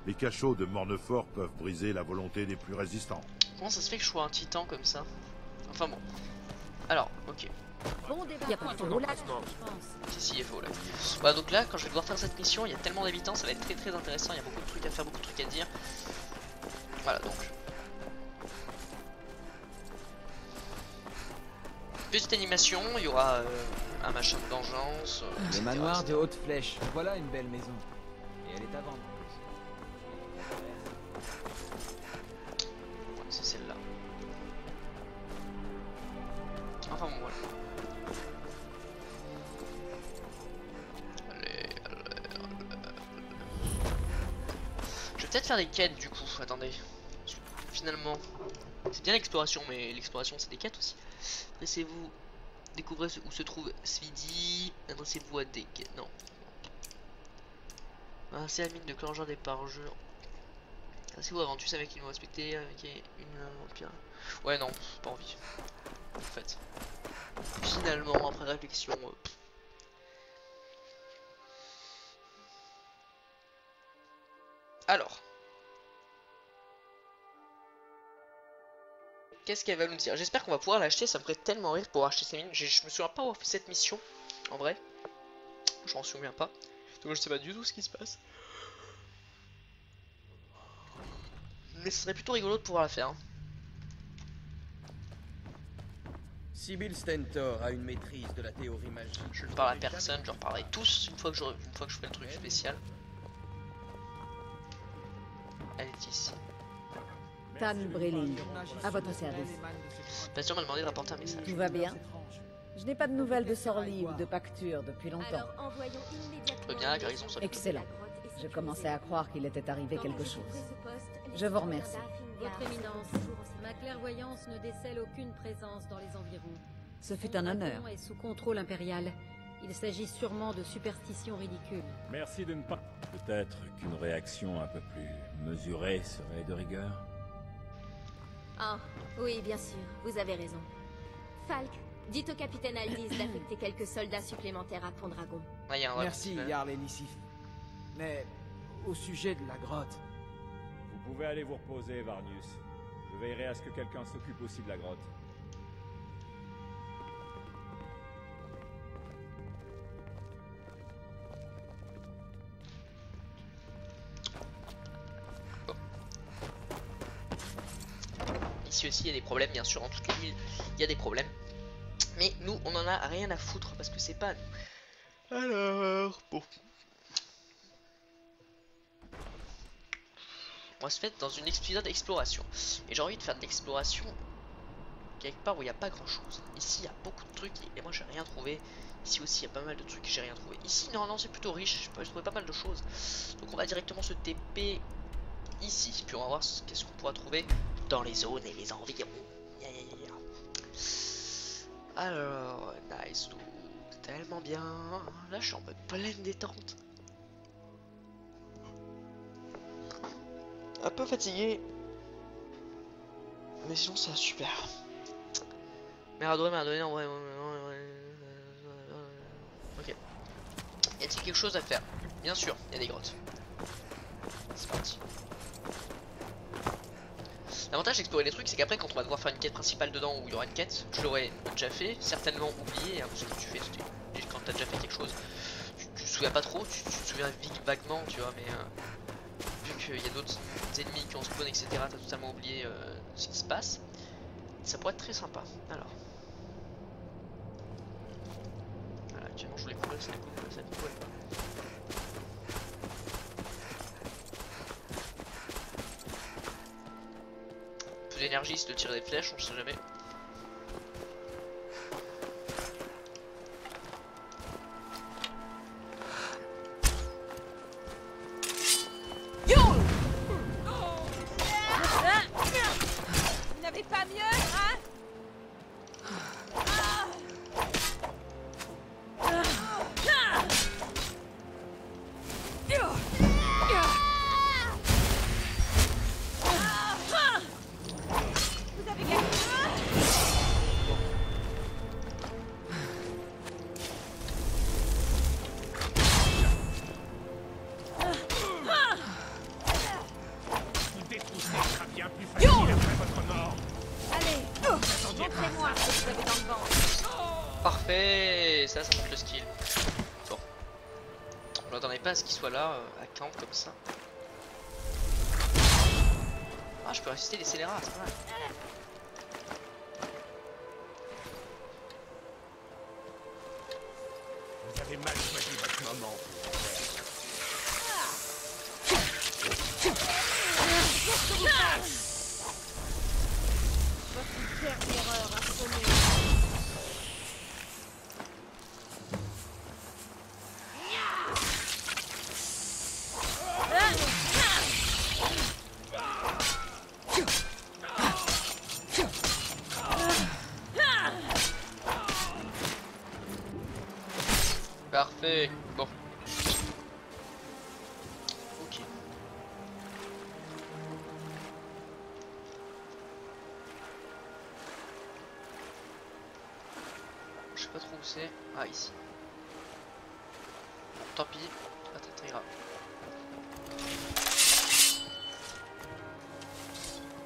Les cachots de Mornefort peuvent briser la volonté des plus résistants. Comment ça se fait que je sois un titan comme ça? Enfin bon. Alors, ok. Bon débat. Y a pas de roulage, je pense. Si, il est faux là. Bah donc là, quand je vais devoir faire cette mission, il y a tellement d'habitants, ça va être très intéressant, il y a beaucoup de trucs à faire, beaucoup de trucs à dire. Voilà donc. Petite animation, il y aura un machin de vengeance. Le etc., manoir etc. de Haute Flèche. Voilà une belle maison. Et elle est à vendre. Ouais, c'est celle-là. Enfin bon, voilà. Allez. Je vais peut-être faire des quêtes du coup, attendez. Finalement, c'est bien l'exploration, mais l'exploration c'est des quêtes aussi. Adressez-vous, découvrez où se trouve Svidi, adressez-vous à des quêtes. Non. Ah, c'est la mine de Clangeur des Parjures. Adressez-vous à Aventus avec une respectée, avec une empire. Ouais, non, pas envie. En fait. Finalement, après réflexion. Alors. Qu'est-ce qu'elle va nous dire? J'espère qu'on va pouvoir l'acheter, ça me ferait tellement rire pour acheter ces mines. Je me souviens pas avoir fait cette mission, en vrai. Je m'en souviens pas. Donc je sais pas du tout ce qui se passe. Mais ce serait plutôt rigolo de pouvoir la faire. Sibyl Stentor a une maîtrise de la théorie magique. Je ne parle à personne, je leur parlerai tous une fois que je ferai le truc spécial. Elle est ici. Tan Brilling, à votre service. Pasteur m'a demandé de rapporter un message. Tout va bien? Je n'ai pas de nouvelles de Sorli ou de Pacture depuis longtemps. Tout va bien, la guérison, ça. Excellent. Je commençais à croire qu'il était arrivé quelque chose. Je vous remercie. Votre Éminence, ma clairvoyance ne décèle aucune présence dans les environs. Ce fut un honneur. Est sous contrôle impérial. Il s'agit sûrement de superstitions ridicules. Merci de ne pas... Peut-être qu'une réaction un peu plus mesurée serait de rigueur. Ah, oui, bien sûr, vous avez raison. Falk, dites au capitaine Aldis d'affecter quelques soldats supplémentaires à Pendragon. Ah, y a un Merci, Jarl Elisif. Mais au sujet de la grotte... Vous pouvez aller vous reposer, Varnius. Je veillerai à ce que quelqu'un s'occupe aussi de la grotte. Ici aussi il y a des problèmes, bien sûr, en toute l'île il y a des problèmes. Mais nous on en a rien à foutre parce que c'est pas nous. Alors, bon. On va se mettre dans une épisode d'exploration. Et j'ai envie de faire de l'exploration quelque part où il n'y a pas grand chose. Ici il y a beaucoup de trucs et moi j'ai rien trouvé. Ici aussi il y a pas mal de trucs que j'ai rien trouvé. Ici non c'est plutôt riche, j'ai trouvé pas mal de choses. Donc on va directement se TP ici. Puis on va voir qu'est-ce qu'on pourra trouver dans les zones et les environs. Alors, nice tout. Tellement bien. Là je suis en mode pleine détente. Un peu fatigué, mais sinon ça super. Merde, en vrai. Ok. Y a-t-il quelque chose à faire? Bien sûr, il y a des grottes. C'est parti. L'avantage d'explorer les trucs, c'est qu'après, quand on va devoir faire une quête principale dedans où il y aura une quête, je l'aurais déjà fait, certainement oublié. Hein, parce que tu fais, quand t'as déjà fait quelque chose, tu te souviens pas trop, tu te souviens vaguement, tu vois, mais. Il y a d'autres ennemis qui ont spawn, etc. T'as totalement oublié ce qui se passe. Ça pourrait être très sympa. Alors. Voilà, actuellement je voulais couper cette poêle. Peu d'énergie, c'est de tirer des flèches, on sait jamais. Parfait, ça monte le skill. Bon. Je m'attendais pas à ce qu'il soit là, à camp comme ça. Ah, je peux résister les scélérats, c'est pas mal. Vous avez mal choisi votre moment. Votre dernière heure a sonné. Parfait, bon. Ok. Je sais pas trop où c'est. Ah, ici. Tant pis, pas très très grave.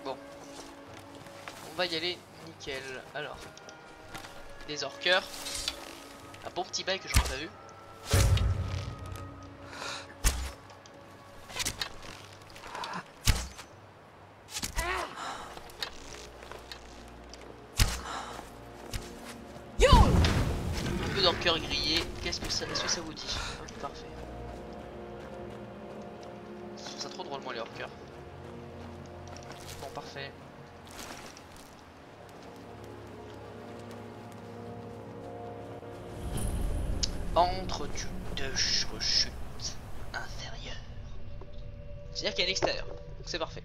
Bon. On va y aller nickel. Alors. Des orqueurs. Un bon petit bail que j'en ai pas vu. cœur grillé. Qu'est-ce que ça, est-ce que ça vous dit? Ok, parfait. Je trouve ça trop drôle moi les hors-cœur. Bon, parfait. Entre deux rechutes inférieures. C'est-à-dire qu'il y a un extérieur. Donc c'est parfait.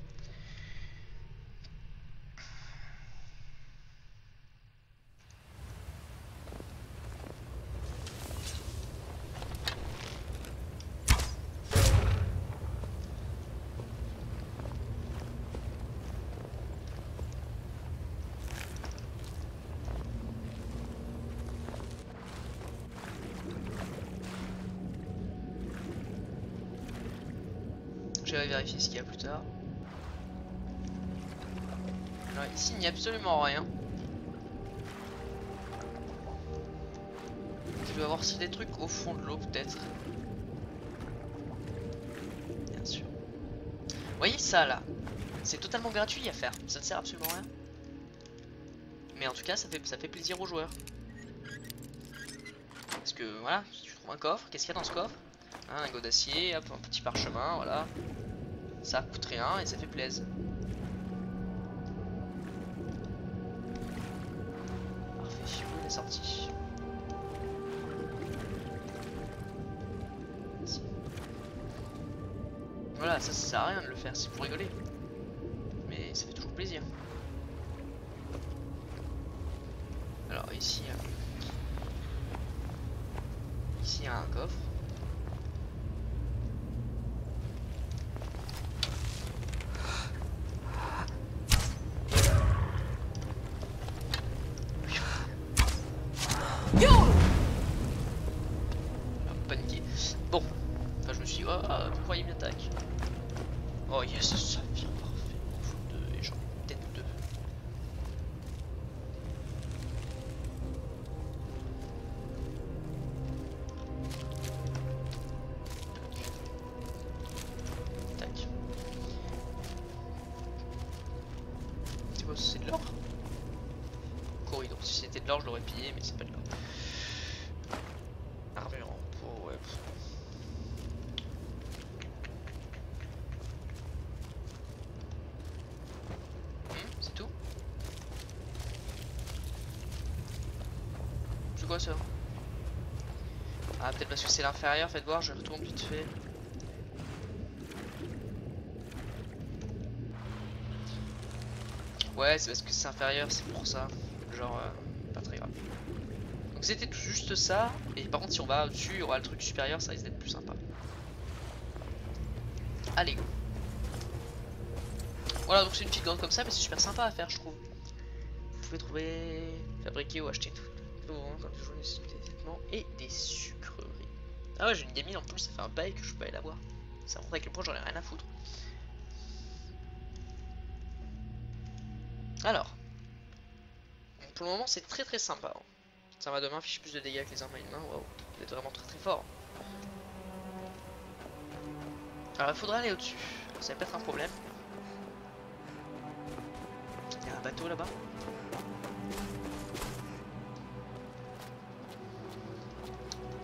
Je vais vérifier ce qu'il y a plus tard. Alors ici il n'y a absolument rien. Je vais avoir aussi des trucs au fond de l'eau peut-être. Bien sûr. Vous voyez ça là? C'est totalement gratuit à faire. Ça ne sert absolument à rien. Mais en tout cas ça fait plaisir aux joueurs. Parce que voilà, si je trouve un coffre, qu'est-ce qu'il y a dans ce coffre? Un lingot d'acier, hop, un petit parchemin, voilà. Ça coûte rien et ça fait plaisir. Parfait, où est la sortie? Voilà, ça sert à rien de le faire, c'est pour rigoler. Mais ça fait toujours plaisir. Alors ici, ici il y a un coffre. Paniqué. Bon, enfin je me suis dit, oh, pourquoi il m'attaque? Oh yes, ça vient parfait. Faut deux et j'en ai peut-être deux. Tac. C'est quoi, c'est de l'or? Corridor. Si c'était de l'or, je l'aurais pillé, mais c'est pas de l'or. Armure en peau, ouais. C'est tout? C'est quoi ça? Ah, peut-être parce que c'est l'inférieur, faites voir, je retourne vite fait. Ouais, c'est parce que c'est inférieur, c'est pour ça. Genre, pas très grave. Donc c'était juste ça. Et par contre, si on va au-dessus, il y aura le truc supérieur, ça risque d'être plus sympa. Allez, go. Voilà, donc c'est une petite grande comme ça, mais c'est super sympa à faire, je trouve. Vous pouvez trouver, fabriquer ou acheter tout. Comme toujours, des vêtements et des sucreries. Ah ouais, j'ai une gamine en plus, ça fait un bail que je peux pas aller la voir. Ça montre à quel point j'en ai rien à foutre. Alors, pour le moment c'est très très sympa. Ça va demain afficher plus de dégâts que les armes à une main. Waouh, vous êtes vraiment très très fort. Alors il faudra aller au-dessus. Ça va pas être un problème. Il y a un bateau là-bas.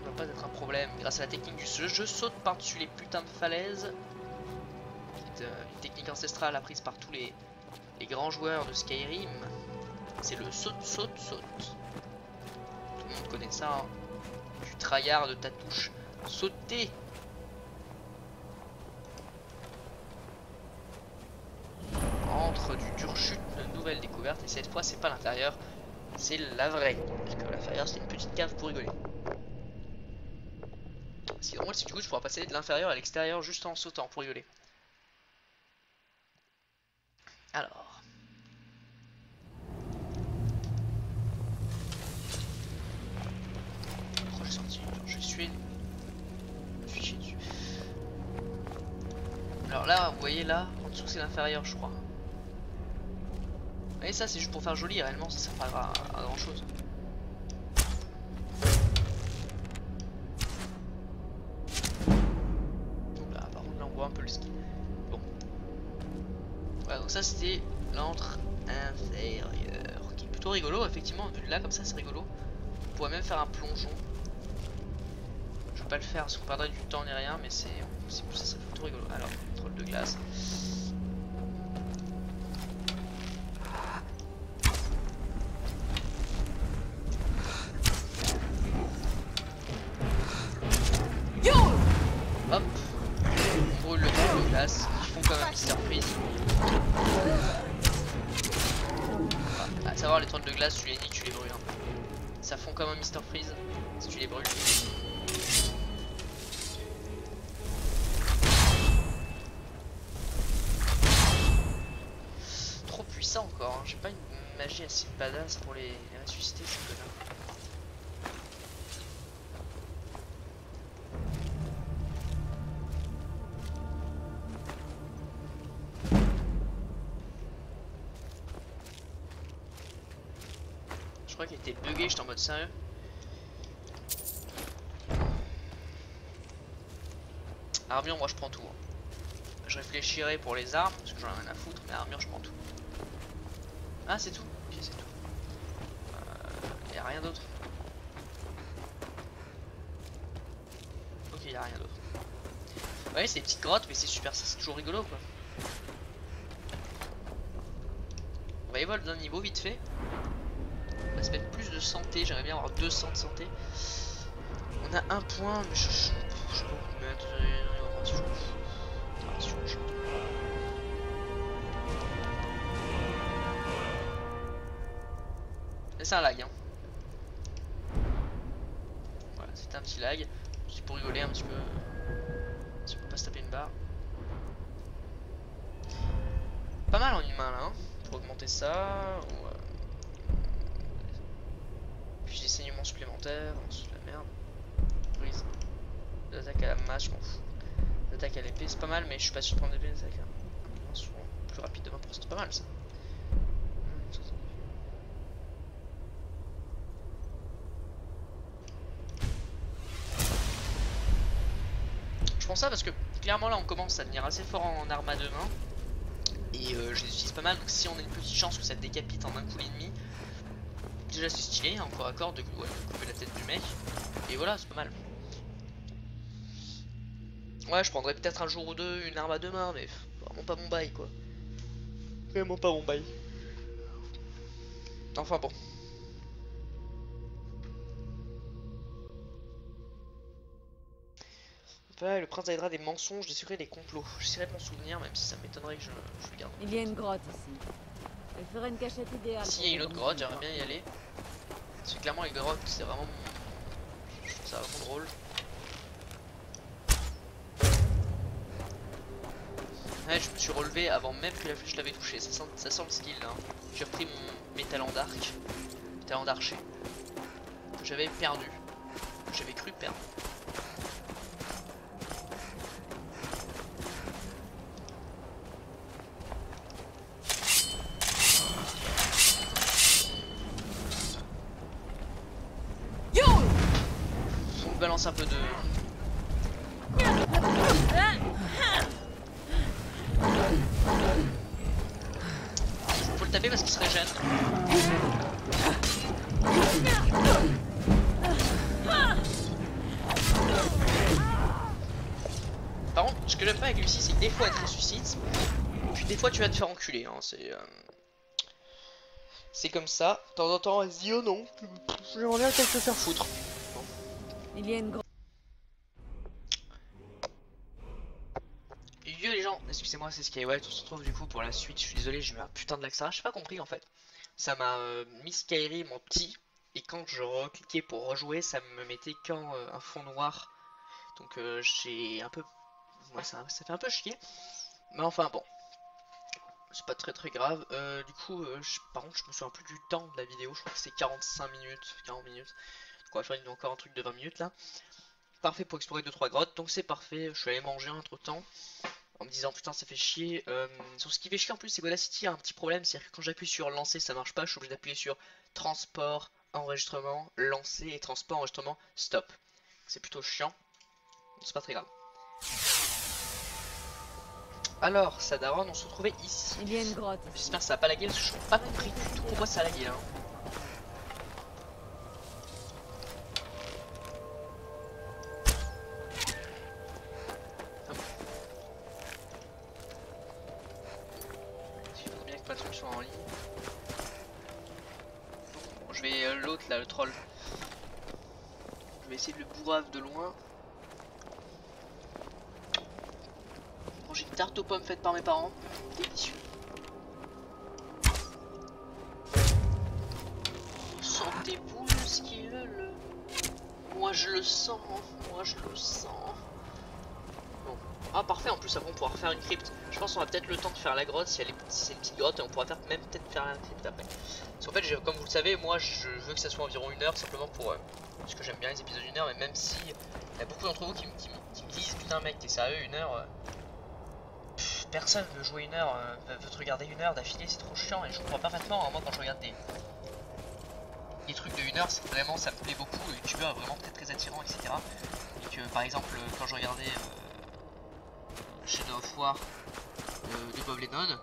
Ça va pas être un problème. Grâce à la technique du jeu, je saute par-dessus les putains de falaises. C'est une technique ancestrale apprise par tous les grands joueurs de Skyrim. C'est le saute. Tout le monde connaît ça. Hein. Du tryhard de ta touche. Sauter. Entre du dur chute de nouvelles découvertes. Et cette fois, c'est pas l'intérieur, c'est la vraie. Parce que l'intérieur, c'est une petite cave pour rigoler. Ce qui est drôle, c'est que du coup, je pourrais passer de l'inférieur à l'extérieur juste en sautant pour rigoler. Alors. Proche sortie. Je suis fiché dessus. Alors là, vous voyez là, en dessous c'est l'inférieur, je crois. Et ça, c'est juste pour faire joli. Réellement, ça sert pas à grand chose. Donc là, par contre, là, on voit un peu le ski. Bon. Voilà, donc ça, c'était l'antre inférieur, qui est plutôt rigolo. Effectivement, vu de là, comme ça, c'est rigolo. On pourrait même faire un plongeon. Je vais pas le faire parce qu'on perdrait du temps ni rien, mais ça serait plutôt rigolo. Alors, contrôle de glace. Hop, on brûle le contrôle de glace. Ils font quand même une surprise. À savoir, les trolls de glace, tu les niques, tu les brûles. Hein. Ça fond comme un Mr Freeze si tu les brûles. Trop puissant encore, hein. J'ai pas une magie assez badass pour les ressusciter ces connards. Je crois qu'il était bugué, j'étais en mode sérieux. Armure, moi je prends tout. Hein. Je réfléchirai pour les armes, parce que j'en ai rien à foutre, mais armure, je prends tout. Ah, c'est tout? Ok, c'est tout. Y'a rien d'autre. Ok, y'a rien d'autre. Ouais, c'est des petites grottes, mais c'est super, c'est toujours rigolo quoi. On va évoluer d'un niveau vite fait. On va se mettre plus de santé, j'aimerais bien avoir 200 de santé. On a un point, mais je peux mettre... C'est un lag hein. Voilà, c'était un petit lag. C'est pour rigoler un petit peu. Si on peut pas se taper une barre. Pas mal en humain là hein. Pour augmenter ça. Ou, puis des saignements supplémentaires. Ensuite la merde. Brise. L'attaque à la masse, je m'en fous. L'attaque à l'épée c'est pas mal, mais je suis pas sûr de prendre l'épée. L'attaque plus rapide de 20%, c'est pas mal ça. Je prends ça parce que clairement là on commence à devenir assez fort en arme à deux mains. Et je les utilise pas mal, donc si on a une petite chance que ça décapite en un coup l'ennemi, déjà c'est stylé, hein, encore à corps de couper la tête du mec. Et voilà, c'est pas mal. Ouais, je prendrais peut-être un jour ou deux une arme à deux mains, mais vraiment pas mon bail quoi. Vraiment pas mon bail. Enfin bon. Le prince Hydra des mensonges, des secrets, des complots. J'essaierai de m'en souvenir, même si ça m'étonnerait que je le garde. Il y a une grotte ici. Elle ferait une cachette idéale. S'il y a une autre grotte, j'aimerais bien y aller. Parce que clairement les grottes, c'est vraiment... Je trouve ça vraiment drôle. Ouais, je me suis relevé avant même que la flèche l'avait touché. Ça sent le skill là. J'ai repris mes talents d'arc. Mes talents d'archer. Que j'avais perdu. Que j'avais cru perdre. Balance un peu de... Faut le taper parce qu'il se régène. Par contre, ce que j'aime pas avec Lucie, c'est que des fois elle te ressuscite, puis des fois tu vas te faire enculer. Hein. C'est comme ça. De temps en temps, elle se dit oh non, j'aimerais bien qu'elle se faire foutre. Il y a une grotte. Yo les gens, excusez-moi, c'est Skyway, on se retrouve du coup pour la suite. Je suis désolé, j'ai eu un putain de lag ça, j'ai pas compris en fait. Ça m'a mis Skyrim en petit, et quand je recliquais pour rejouer, ça me mettait qu'un un fond noir. Donc j'ai un peu... Ouais, ça fait un peu chier. Mais enfin bon, c'est pas très grave. Du coup, par contre, je me souviens plus du temps de la vidéo, je crois que c'est 45 minutes, 40 minutes. On va faire encore un truc de 20 minutes là. Parfait pour explorer 2-3 grottes, donc c'est parfait. Je suis allé manger entre temps en me disant putain ça fait chier. Sur ce qui fait chier en plus c'est qu'Audacity a un petit problème, c'est-à-dire que quand j'appuie sur lancer ça marche pas, je suis obligé d'appuyer sur transport, enregistrement, lancer et transport, enregistrement, stop. C'est plutôt chiant, c'est pas très grave. Alors, Sadaron, on se retrouvait ici. Il y a une grotte. J'espère que ça a pas lagué parce que je n'ai pas compris du tout pourquoi ça a lagué là. en ligne. Bon, je vais l'autre là, le troll. Je vais essayer de le bourrave de loin. Bon, j'ai une tarte aux pommes faite par mes parents. Délicieux. Sentez-vous le skill? Moi je le sens, moi je le sens. Bon. Ah parfait, en plus après on pourra refaire une crypte. Je pense qu'on a peut-être le temps de faire la grotte si, si c'est une petite grotte, et on pourra même peut-être faire la crypte après. Parce qu'en fait, comme vous le savez, moi je veux que ça soit environ 1 heure simplement pour... parce que j'aime bien les épisodes d'1 heure, mais même si il y a beaucoup d'entre vous qui me disent putain mec t'es sérieux 1 heure personne veut jouer 1 heure, veut te regarder 1 heure d'affilée, c'est trop chiant et je comprends parfaitement. Moi quand je regarde des trucs de 1 heure, c'est vraiment, ça me plaît beaucoup, le youtubeur est vraiment très attirant, etc. Et que par exemple quand je regardais Shadow of War de Bob Lennon,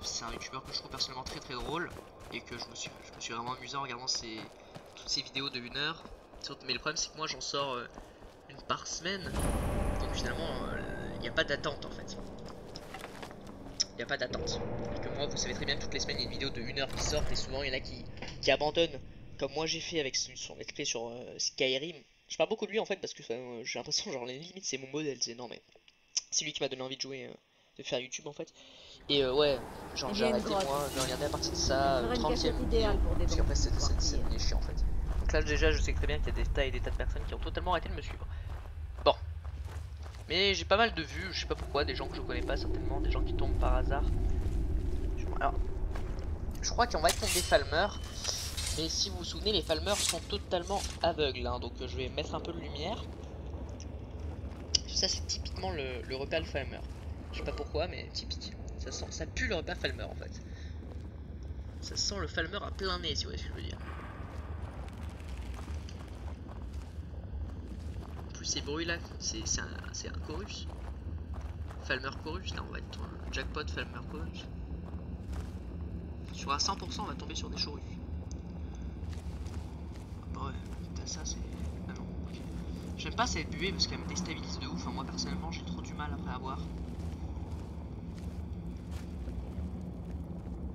c'est un youtubeur que je trouve personnellement très drôle et que je me suis vraiment amusé en regardant toutes ces vidéos de 1 heure. Mais le problème c'est que moi j'en sors une par semaine, donc finalement il n'y a pas d'attente en fait. Il n'y a pas d'attente. Et que moi vous savez très bien que toutes les semaines il y a une vidéo de 1 heure qui sort et souvent il y en a qui abandonnent. Comme moi j'ai fait avec son let's play sur Skyrim. Je parle beaucoup de lui en fait parce que j'ai l'impression genre limite c'est mon modèle, c'est non mais c'est lui qui m'a donné envie de jouer, de faire YouTube en fait. Et ouais, genre j'ai arrêté moi de regarder à partir de ça, 30ème vidéo, parce qu'après c'est devenu chiant en fait. Donc là déjà je sais très bien qu'il y a des tas et des tas de personnes qui ont totalement arrêté de me suivre. Bon. Mais j'ai pas mal de vues, je sais pas pourquoi, des gens que je connais pas certainement, des gens qui tombent par hasard. Alors, je crois qu'on va tomber Falmer. Mais si vous vous souvenez, les Falmers sont totalement aveugles, hein, donc je vais mettre un peu de lumière. Ça c'est typiquement le repas le Falmer. Je sais pas pourquoi, mais typique. Ça pue le repas Falmer en fait. Ça sent le Falmer à plein nez, si vous voyez ce que je veux dire. En plus ces bruits là, c'est un chorus. Falmer chorus, là on va être jackpot Falmer chorus. Sur un 100% on va tomber sur des chorus. Ouais, ça c'est... Ah non, ok. J'aime pas cette buée parce qu'elle me déstabilise de ouf, enfin, moi personnellement j'ai trop du mal après à voir.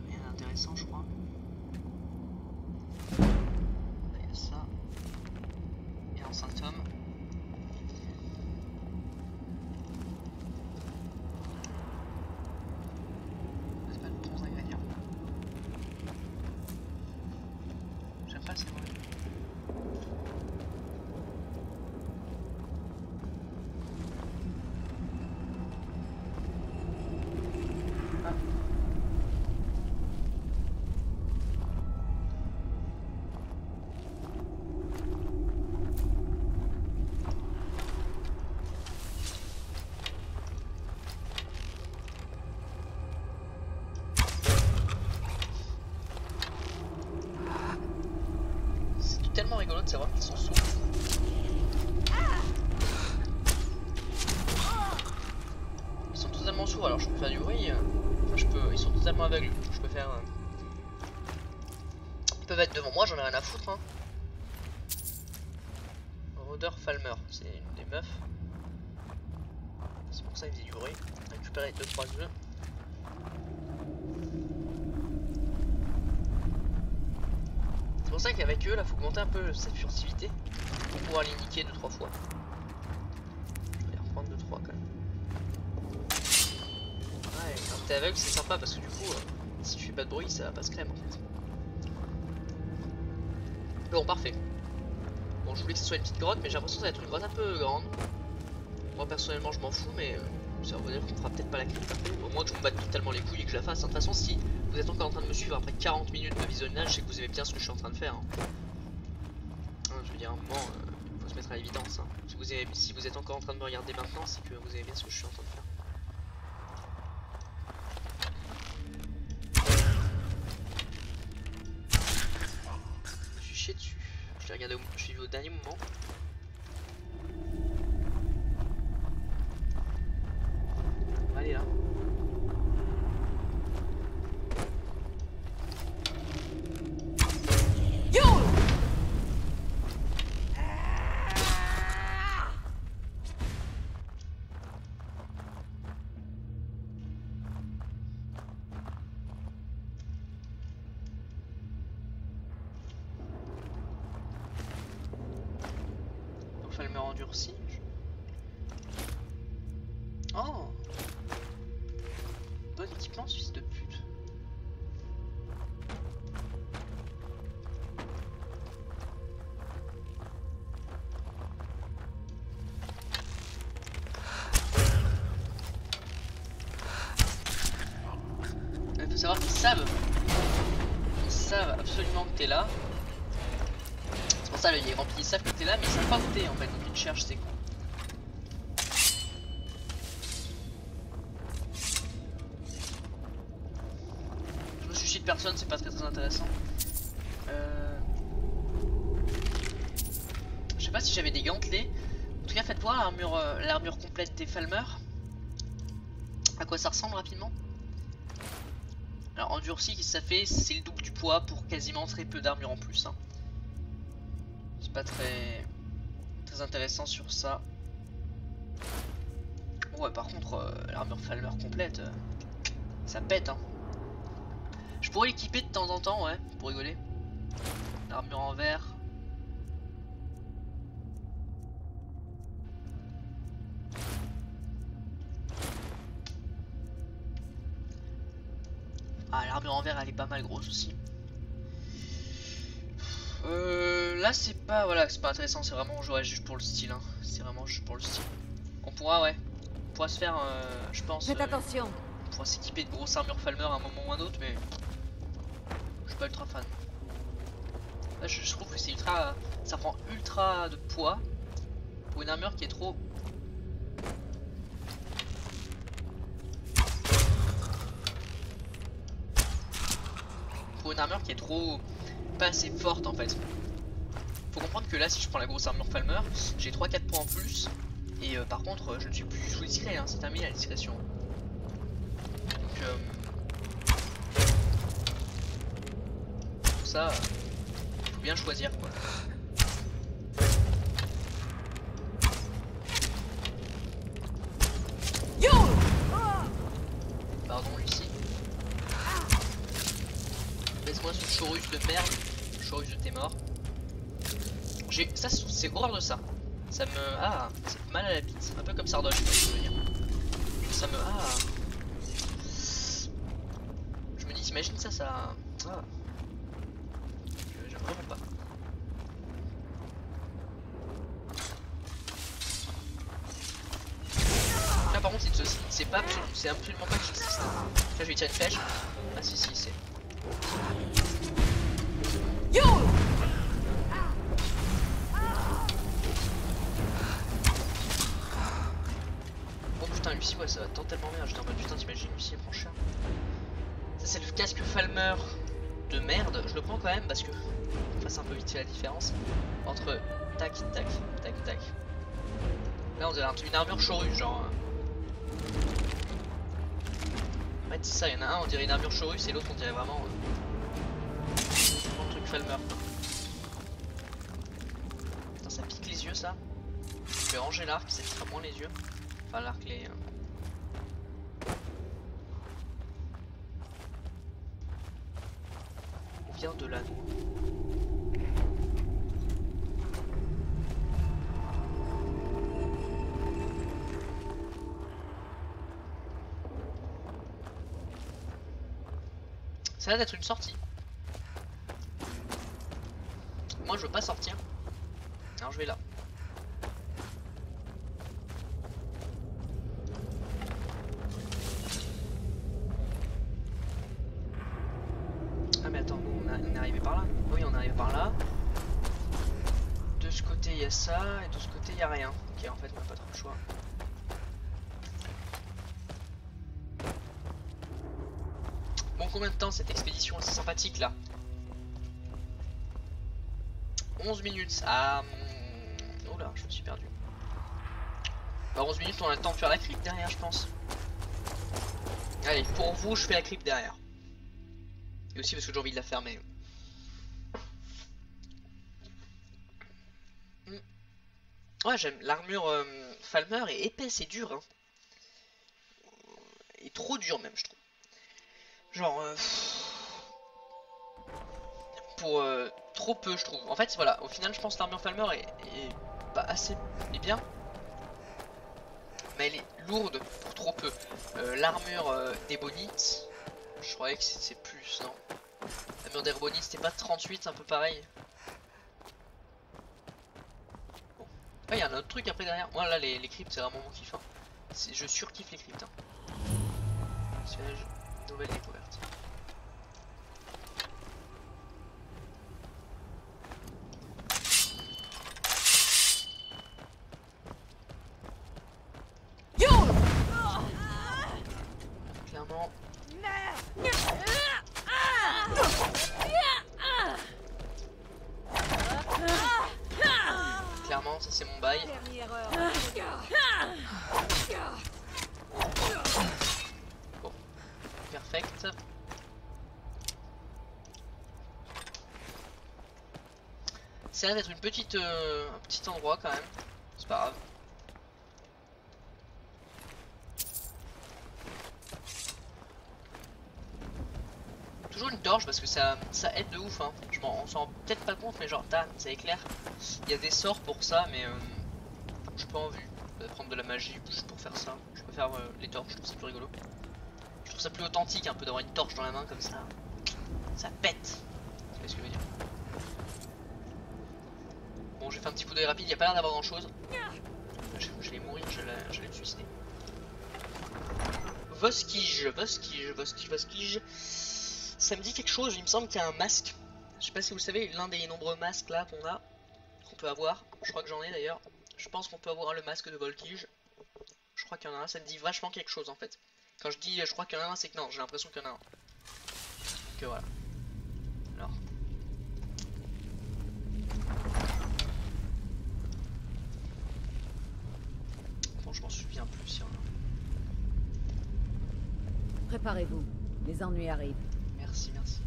Rien d'intéressant je crois. Là il y a ça. Et un symptôme. C'est pas de bons ingrédients. J'aime pas ces bruits. Tellement rigolo de savoir qu'ils sont sourds. Ils sont totalement sourds, alors je peux faire du bruit. Enfin, ils sont totalement aveugles. Je peux faire. Ils peuvent être devant moi, j'en ai rien à foutre. Hein. Rôdeur Falmer, c'est une des meufs. C'est pour ça qu'il faisait du bruit. Récupérer 2-3 œufs. C'est pour ça qu'avec eux là faut augmenter un peu cette furtivité pour pouvoir les niquer 2-3 fois. Je vais les reprendre 2-3 quand même. Ouais, quand t'es aveugle c'est sympa parce que du coup si tu fais pas de bruit ça va pas se crème en fait. Bon parfait. Bon je voulais que ce soit une petite grotte mais j'ai l'impression que ça va être une grotte un peu grande. Moi personnellement je m'en fous mais ça veut dire qu'on fera peut-être pas la crypte après. Au moins que je me batte totalement les couilles et que je la fasse. De toute façon si vous êtes encore en train de me suivre après 40 minutes de visionnage, c'est que vous aimez bien ce que je suis en train de faire. Hein. Je veux dire, à un moment, faut se mettre à l'évidence. Hein. Si vous êtes encore en train de me regarder maintenant, c'est que vous aimez bien ce que je suis en train de faire. Je suis chié dessus. Je l'ai regardé je suis vu au dernier moment. Allez là. endurci. Oh, bon équipement, fils de pute. Il faut savoir qu'ils savent absolument que t'es là. C'est pour ça le rempli, ils savent que t'es là, mais ils savent pas où t'es en fait, donc ils te cherchent, c'est con. Je me suicide personne, c'est pas très intéressant. Je sais pas si j'avais des gantelets. En tout cas, faites voir l'armure complète des Falmer. À quoi ça ressemble rapidement. Alors endurci, qu'est-ce que ça fait? C'est le double du poids pour quasiment très peu d'armure en plus. Hein. C'est pas très intéressant sur ça. Ouais, par contre, l'armure Falmer complète, ça pète. Hein. Je pourrais l'équiper de temps en temps, ouais, pour rigoler. L'armure en verre. Ah, l'armure en verre elle est pas mal grosse aussi. Là c'est pas, voilà, c'est pas intéressant, c'est vraiment jouer juste pour le style. Hein. C'est vraiment juste pour le style. On pourra, ouais, on pourra se faire, je pense. Faites attention. On pourra s'équiper de grosses armures Falmer à un moment ou un autre, mais je suis pas ultra fan. Là je trouve que c'est ultra, ça prend ultra de poids pour une armure qui est trop. Une armure qui est trop pas assez forte en fait. Faut comprendre que là si je prends la grosse armure Falmer, j'ai 3-4 points en plus et par contre je ne suis plus sous discret, hein, c'est terminé la discrétion. Donc pour ça faut bien choisir quoi. Pardon Lucie. Laisse-moi ce Chorus de merde. Chorus de t'es mort. Ça, c'est horreur de ça. Ça me. Ah, ça fait mal à la bite. Un peu comme Sardoche, je veux dire. Ça me. Ah. Je me dis, t'imagines ça, ça. Ah. J'aime vraiment pas. Là, par contre, c'est pas c'est absolument pas que j'existe. Là, je vais tirer une flèche. Ah, si, c'est. Yo! Oh putain Lucie, ouais ça va tellement bien, j'étais en mode putain t'imagines Lucie elle prend cher. Ça c'est le casque Falmer de merde, je le prends quand même parce que on fasse un peu vite fait la différence entre tac tac tac tac. Là on dirait une armure Chorus genre. Ouais c'est ça, il y en a un on dirait une armure Chorus et l'autre on dirait vraiment un truc Falmer. Putain ça pique les yeux ça. Je vais ranger l'arc, ça piquera moins les yeux. Enfin l'arc les... On vient de l'anneau. Ça a l'air d'être une sortie. Moi je veux pas sortir. Alors je vais là. Ah mais attends, on est arrivé par là. Oui on est arrivé par là. De ce côté il y a ça et de ce côté il y a rien. Ok en fait on n'a pas trop le choix. Bon combien de temps cette expédition assez sympathique là? 11 minutes. Ah. Oh là, je me suis perdu. Bah 11 minutes, on a le temps de faire la crypte derrière, je pense. Allez, pour vous, je fais la crypte derrière. Et aussi parce que j'ai envie de la fermer. Ouais, j'aime l'armure Falmer est épaisse et dure. Hein. Et trop dure même, je trouve. Genre... pour trop peu je trouve. En fait voilà, au final je pense que l'armure Falmer est pas assez bien. Mais elle est lourde pour trop peu. L'armure d'ébonite, je croyais que c'est plus, non? L'armure d'ébonite c'était pas 38, un peu pareil. Bon. Ah, il y a un autre truc après derrière. Moi là les cryptes c'est vraiment mon kiff. Hein. Je surkiffe les cryptes. Hein. Nouvelle découverte. Clairement. Clairement, ça c'est mon bail. Bon, perfect. Ça a l'air d'être une petite, un petit endroit quand même. C'est pas grave. Toujours une torche parce que ça aide de ouf. Hein. On s'en rend peut-être pas compte, mais genre, ça éclaire. Il y a des sorts pour ça, mais j'ai pas envie de prendre de la magie juste pour faire ça. Je préfère les torches, je trouve ça plus rigolo. Je trouve ça plus authentique un peu d'avoir une torche dans la main comme ça. Ça pète. Tu vois ce que je veux dire? Bon, j'ai fait un petit coup d'œil rapide, il n'y a pas l'air d'avoir grand chose. Je vais mourir, je vais me suicider. Voskige. Ça me dit quelque chose, il me semble qu'il y a un masque. Je sais pas si vous le savez, l'un des nombreux masques là qu'on peut avoir. Je crois que j'en ai d'ailleurs. Je pense qu'on peut avoir le masque de Volkige. Je crois qu'il y en a un, ça me dit vachement quelque chose en fait. Quand je dis je crois qu'il y en a un, c'est que non, j'ai l'impression qu'il y en a un. Donc voilà. Alors. Bon, je m'en souviens plus si on a... Préparez-vous, les ennuis arrivent. Merci, merci.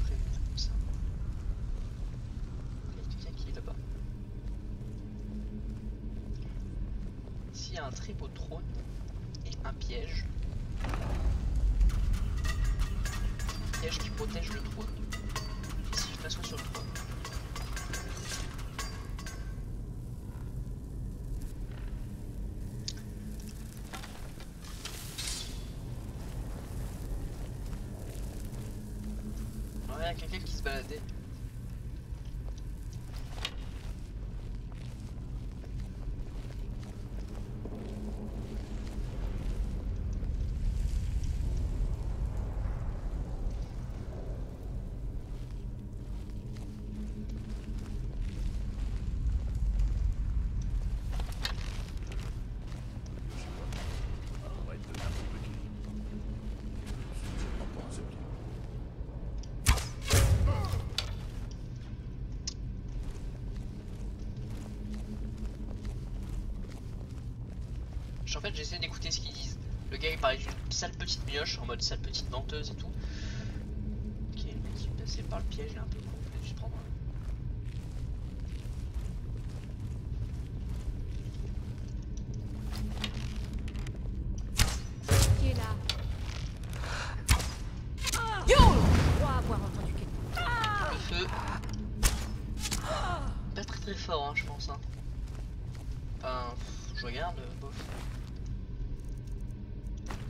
Très bien comme ça. Il y a quelqu'un qui est là-bas. Ici, il y a un très beau trône et un piège. Un piège qui protège le trône. Et si je m'assois sur le trône. Il y a quelqu'un qui se baladait. En fait, j'essaie d'écouter ce qu'ils disent. Le gars il parlait d'une sale petite mioche en mode sale petite menteuse et tout. Ok, le mec qui est passé par le piège, il est un peu con, je vais juste prendre Qui est là? Yo! Je crois avoir entendu quelque chose. le feu. Pas très fort, hein, je pense. Hein. Enfin, je regarde, bof.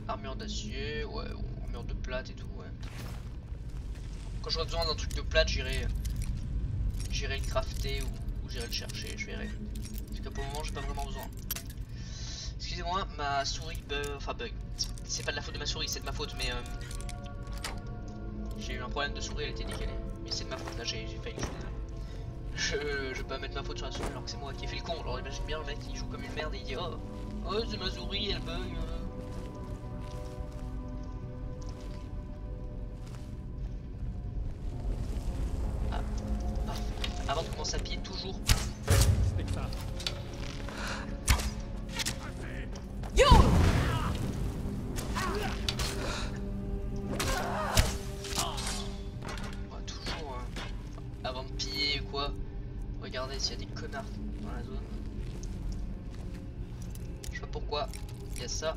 Armure d'acier, ouais, ou armure de plate et tout, ouais. Quand j'aurai besoin d'un truc de plate, j'irai le crafter ou j'irai le chercher, je verrai. Parce que pour le moment, j'ai pas vraiment besoin. Excusez-moi, ma souris bug, enfin bug. C'est pas de la faute de ma souris, c'est de ma faute, mais j'ai eu un problème de souris, elle était décalée. Mais c'est de ma faute, là j'ai failli jouer. Je vais pas mettre ma faute sur la souris alors que c'est moi qui ai fait le con. Alors imagine bien le mec il joue comme une merde et il dit oh c'est ma souris, elle bug. Avant de commencer à piller, toujours. Yo! Ouais, toujours, avant de piller ou quoi, regardez s'il y a des connards dans la zone. Je sais pas pourquoi, il y a ça.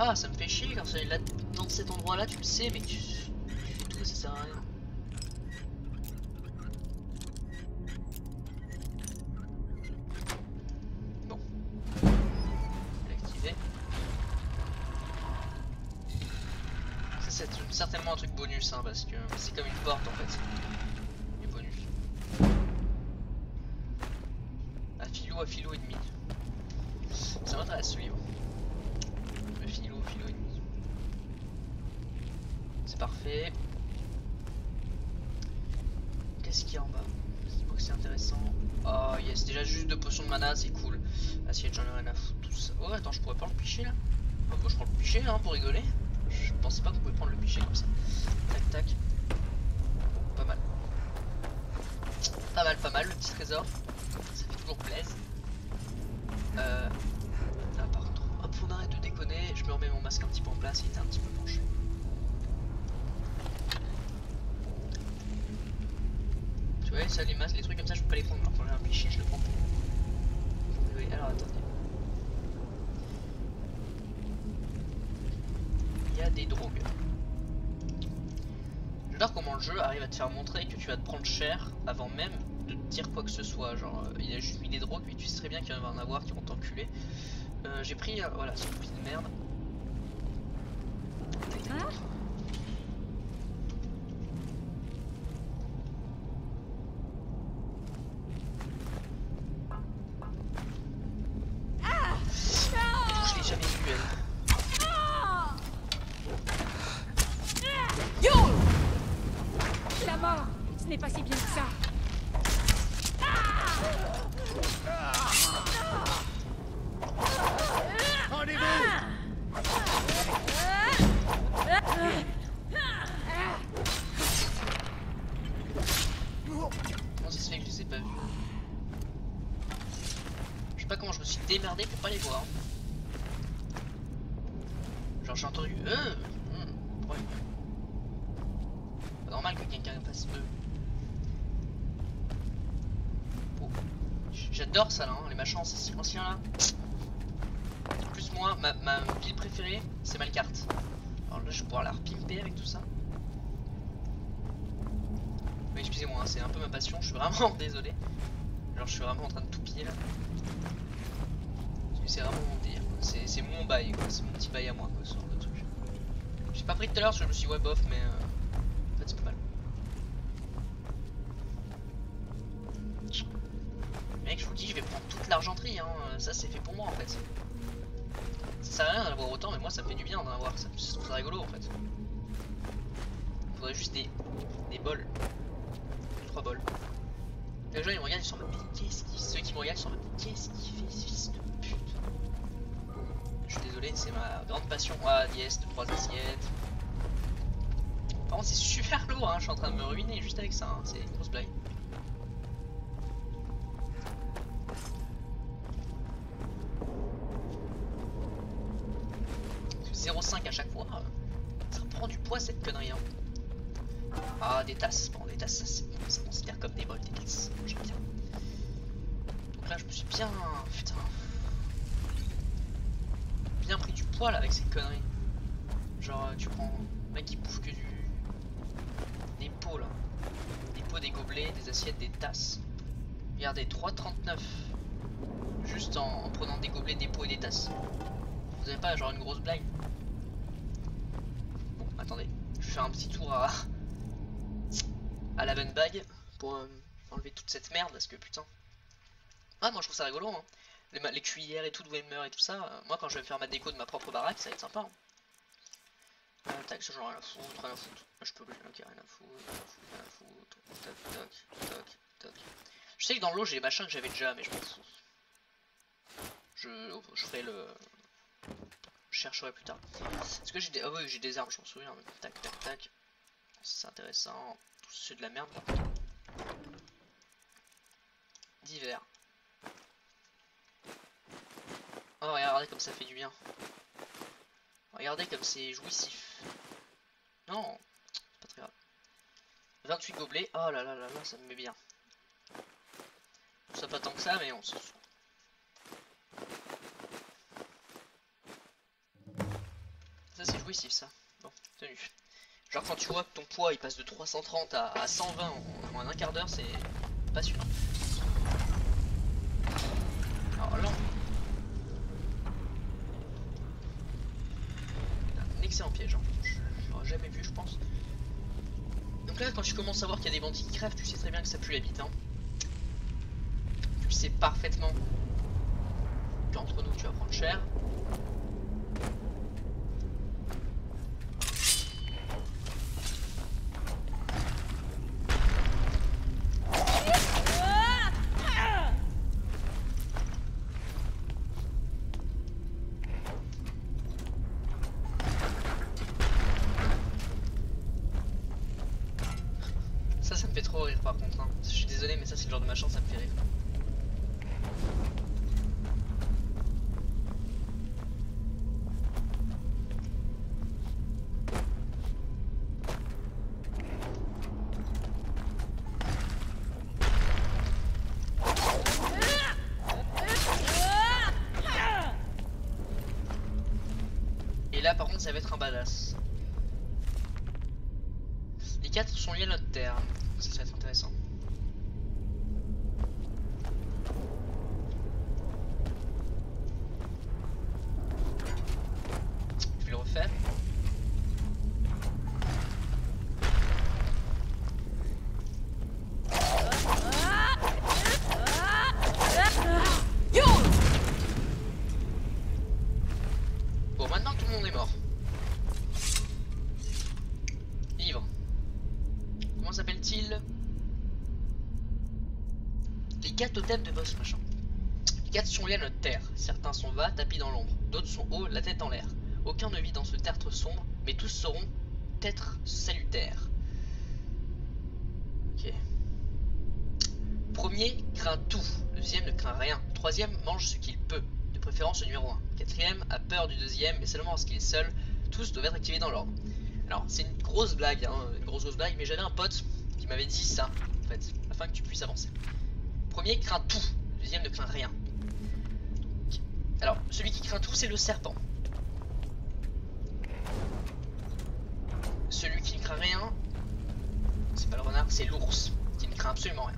Ah, ça me fait chier quand ça est là dans cet endroit là, tu le sais, mais tu tout ça sert à rien. Bon. L'activer. Ça c'est certainement un truc bonus hein, parce que c'est comme une porte en fait. Les bonus. À philo et demi. Ça m'intéresse ce livre. Philo et demi. C'est parfait. Qu'est-ce qu'il y a en bas? C'est intéressant. Oh yes, déjà juste 2 potions de mana, c'est cool. Assiette, j'en ai rien à foutre. Tout ça. Oh attends, je pourrais prendre le pichet là? Oh, bon, je prends le pichet hein, pour rigoler. Je pensais pas qu'on pouvait prendre le pichet comme ça. Tac tac. Pas mal. Pas mal le petit trésor. Ça fait toujours plaisir. Là par contre, hop, on arrête de déconner. Je me remets mon masque un petit peu en place, il était un petit peu penché. Tu vois, ça les masques, les trucs comme ça, je peux pas les prendre. Alors quand j'ai un pichet, je le prends. Oui, alors attendez. Il y a des drogues. J'adore comment le jeu arrive à te faire montrer que tu vas te prendre cher avant même de te dire quoi que ce soit. Genre, il a juste mis des drogues, mais tu sais très bien qu'il va en avoir qui vont t'enculer. J'ai pris, voilà, ce petit de merde. Tac, tac, tac. Je l'ai jamais vu elle. La mort, ce n'est pas si bien que ça. Comment ça se fait que je les ai pas vus? Je sais pas comment je me suis démerdé pour pas les voir. Genre j'ai entendu ouais. Pas normal que quelqu'un fasse Bon. J'adore ça là, hein, les machins anciens là. En plus moi, ma ville préférée c'est Malcart. Alors là je vais pouvoir la repimper avec tout ça. Oui, excusez-moi, hein, c'est un peu ma passion, je suis vraiment désolé. Genre je suis vraiment en train de tout piller là. Parce que c'est vraiment mon délire, c'est mon bail quoi, c'est mon petit bail à moi quoi, ce genre de truc. J'ai pas pris tout à l'heure parce que je me suis dit ouais bof, mais en fait c'est pas mal. Mec, je vous dis, je vais prendre toute l'argenterie, hein. Ça c'est fait pour moi en fait. Ça sert à rien d'en avoir autant, mais moi ça me fait du bien d'en avoir, ça trouve ça rigolo en fait. Il faudrait juste des bols. 3 bols. Les gens ils me regardent, ils sont en mode qu'est-ce qu'il... Ceux qui me regardent ils sont en mode qu'est-ce qu'il fait ce fils de pute. Je suis désolé, c'est ma grande passion. Ah yes, 3 assiettes. Par contre c'est super lourd, hein. Je suis en train de me ruiner juste avec ça, hein. C'est une grosse blague. 0,5 à chaque fois, ça prend du poids cette connerie hein. Ah des tasses, bon des tasses ça considère comme des bols des tasses, j'aime bien. Donc là je me suis bien, putain, bien pris du poids là avec ces conneries. Genre tu prends un mec qui bouffe que des pots là, des pots, des gobelets, des assiettes, des tasses. Regardez 3,39 juste en prenant des gobelets, des pots et des tasses. Vous avez pas genre une grosse blague? Bon, attendez, je vais faire un petit tour à la bonne bag pour enlever toute cette merde parce que putain. Ah, moi je trouve ça rigolo, hein. Les cuillères et tout de Weimer et tout ça. Moi quand je vais faire ma déco de ma propre baraque, ça va être sympa. Hein. Tac, ça j'en ai rien à foutre, rien à foutre. Là, je peux plus, ok, rien à foutre, rien à foutre. Tac, tac, tac, tac. Je sais que dans l'eau j'ai les machins que j'avais déjà, mais je m'en fous. Je ferai le. Je chercherai plus tard. Est-ce que j'ai des... Ah oui, j'ai des armes, je m'en souviens. Tac, tac, tac. C'est intéressant. Tout c'est de la merde. Divers. Oh, regardez comme ça fait du bien. Regardez comme c'est jouissif. Non, c'est pas très grave. 28 gobelets. Oh là là là là, ça me met bien. Ça pas tant que ça, mais on s'en fout. jouissif ça. Bon, tenu. Genre quand tu vois que ton poids il passe de 330 à 120 en un quart d'heure, c'est passionnant. Alors là, un excellent piège, hein. Je l'aurais jamais vu je pense. Donc là quand tu commences à voir qu'il y a des bandits qui crèvent, tu sais très bien que ça pue la bite, hein. Tu sais parfaitement qu'entre nous tu vas prendre cher. Ça me fait trop rire par contre, hein. Je suis désolé mais ça c'est le genre de machin, ça me fait rire. Et là par contre ça va être un badass. Les 4 sont liés à notre terre, ça va être intéressant. Je vais le refaire. Bon, maintenant tout le monde est mort. Livre. Comment s'appelle-t-il? Les 4 totems de boss machin. Les 4 sont liés à notre terre. Certains sont bas, tapis dans l'ombre. D'autres sont hauts, la tête en l'air. Aucun ne vit dans ce tertre sombre, mais tous seront être salutaires. Ok. Premier craint tout. Le deuxième ne craint rien. Le troisième mange ce qu'il peut. De préférence le numéro 1. Le quatrième a peur du deuxième, mais seulement parce qu'il est seul. Tous doivent être activés dans l'ordre. Alors c'est une grosse blague, hein, une grosse blague, mais j'avais un pote qui m'avait dit ça, en fait, afin que tu puisses avancer. Premier craint tout, le deuxième ne craint rien. Alors, celui qui craint tout, c'est le serpent. Celui qui ne craint rien, c'est pas le renard, c'est l'ours, qui ne craint absolument rien.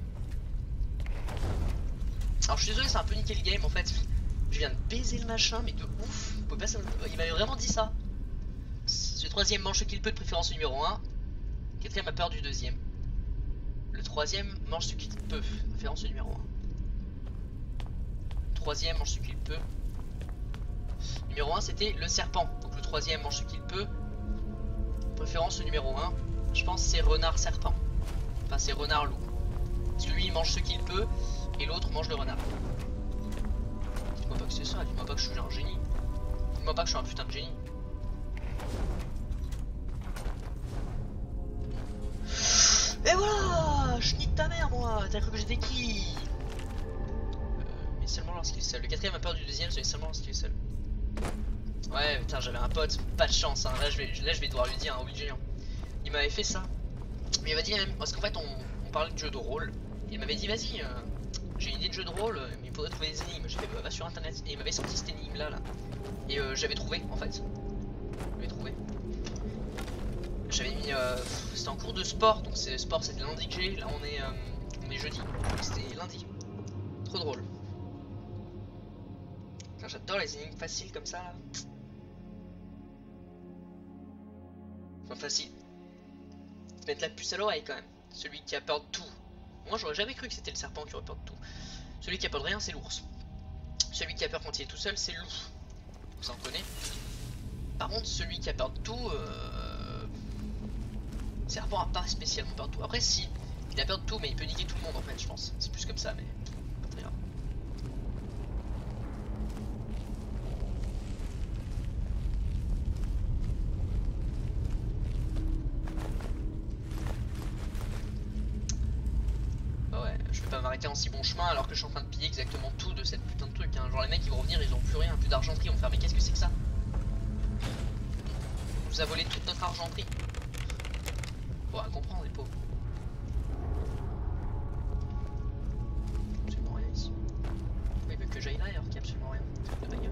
Alors je suis désolé, c'est un peu niqué le game en fait. Je viens de baiser le machin, mais de ouf. Il m'avait vraiment dit ça. Le troisième mange ce qu'il peut, de préférence le numéro 1. Le quatrième a peur du deuxième. Le troisième mange ce qu'il peut, de préférence le numéro 1. Le troisième mange ce qu'il peut. Numéro 1 c'était le serpent. Donc le troisième mange ce qu'il peut. De préférence le numéro 1. Je pense c'est renard serpent. Enfin c'est renard loup. Parce que lui il mange ce qu'il peut et l'autre mange le renard. Dis-moi pas que c'est ça, dis-moi pas que je suis un génie. Dis-moi pas que je suis un putain de génie. Et voilà, je nique ta mère moi, t'as cru que j'étais qui? Mais seulement lorsqu'il est seul. Le quatrième a peur du deuxième, c'est seulement lorsqu'il est seul. Ouais putain, j'avais un pote, pas de chance hein. Là je vais devoir lui dire, hein, oui géant. Il m'avait fait ça. Mais il m'a dit même, parce qu'en fait on parlait de jeu de rôle. Il m'avait dit vas-y, j'ai une idée de jeu de rôle, mais il faudrait trouver des énigmes. J'ai fait va sur internet et il m'avait sorti cette énigme là. Et j'avais trouvé en fait. J'avais trouvé. J'avais mis, c'était en cours de sport, donc sport c'était lundi que j'ai, là on est jeudi, c'était lundi. Trop drôle. J'adore les énigmes faciles comme ça là. Enfin facile. Mettre la puce à l'oreille quand même. Celui qui a peur de tout. Moi j'aurais jamais cru que c'était le serpent qui aurait peur de tout. Celui qui a peur de rien c'est l'ours. Celui qui a peur quand il est tout seul c'est le loup. Ça on connaît. Par contre celui qui a peur de tout, serpent a pas spécialement peur de tout. Après si, il a peur de tout mais il peut niquer tout le monde en fait je pense. C'est plus comme ça mais pas très grave. Bah ouais, je vais pas m'arrêter en si bon chemin alors que je suis en train de piller exactement tout de cette putain de truc hein. Genre les mecs ils vont revenir, ils ont plus rien, plus d'argenterie, on va faire mais qu'est-ce que c'est que ça? On nous a volé toute notre argenterie. Faut à comprendre les pauvres. Absolument rien ici. Oui, mais que j'aille là alors qu'il n'y a absolument rien. De bagnole.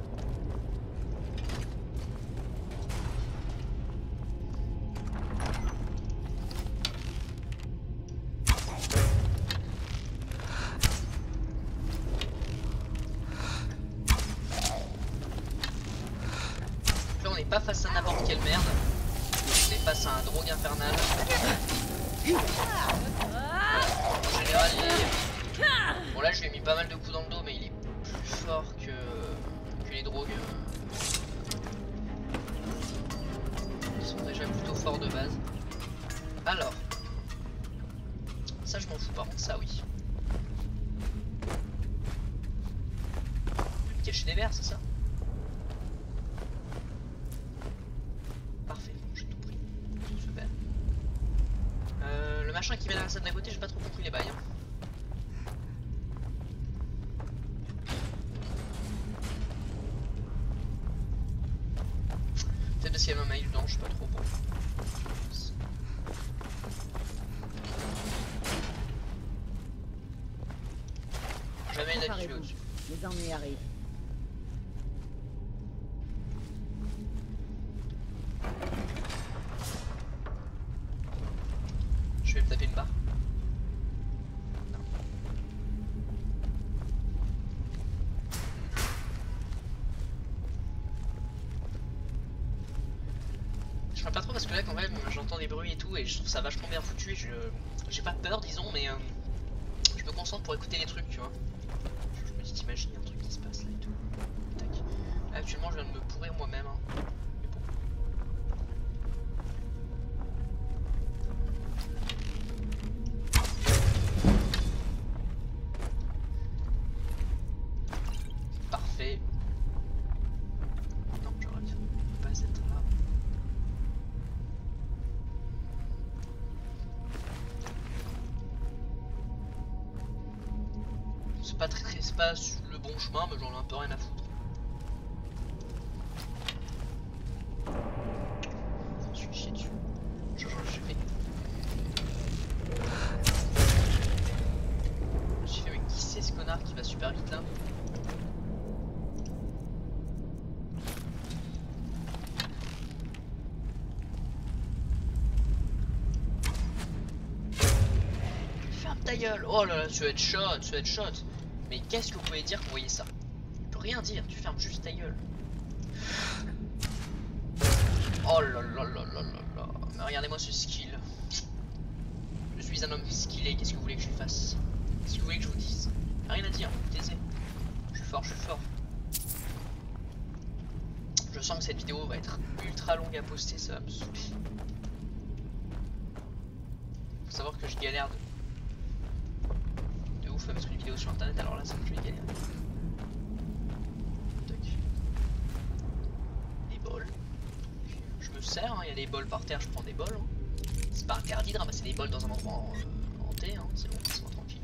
pas face à n'importe quelle merde. On est face à un drogue infernal. Voilà. En général, bon là je lui ai mis pas mal de coups dans le dos, mais il est plus fort que les drogues. Ils sont déjà plutôt forts de base. Alors, ça je m'en fous, par contre ça oui. Cacher des verres, c'est ça? Parfait, j'ai tout pris. Super. Le machin qui met dans la salle d'à côté, j'ai pas trop compris les bails. Hein. Peut-être parce qu'il y avait un mail dedans, je sais pas trop. Bon. Jamais l'habitude au-dessus. Les ennuis arrivent. Je vais me taper une barre. Non. Je parle pas trop parce que là quand même j'entends des bruits et tout et je trouve ça vachement bien foutu et j'ai pas peur disons mais je me concentre pour écouter les trucs tu vois. Je me dis t'imagines un truc qui se passe là et tout. Tac. Là, actuellement je viens de me pourrir moi-même hein. Mais bon. Parfait. Non, j'aurais dû pas être là. C'est pas le bon chemin, mais j'en ai un peu rien à foutre. Je suis chié dessus. J'ai fait. J'ai fait, mais qui c'est ce connard qui va super vite là? Ferme ta gueule! Oh là là, tu vas être shot, Mais qu'est-ce que vous pouvez dire quand vous voyez ça? Tu peux rien dire, tu fermes juste ta gueule. Oh là là là là là là. Mais regardez-moi ce skill. Je suis un homme skillé, qu'est-ce que vous voulez que je fasse? Qu'est-ce que vous voulez que je vous dise? Rien à dire, vous taisez. Je suis fort. Je sens que cette vidéo va être ultra longue à poster, ça va me saouler. Faut savoir que je galère de ouf à mettre une vidéo sur internet, alors là c'est que je vais galérer. Tac. Les bols. Je me sers, il y a des bols par terre, je prends des bols. Hein. C'est pas interdit de ramasser des bols dans un endroit hanté, hein. C'est bon, laisse-moi tranquille.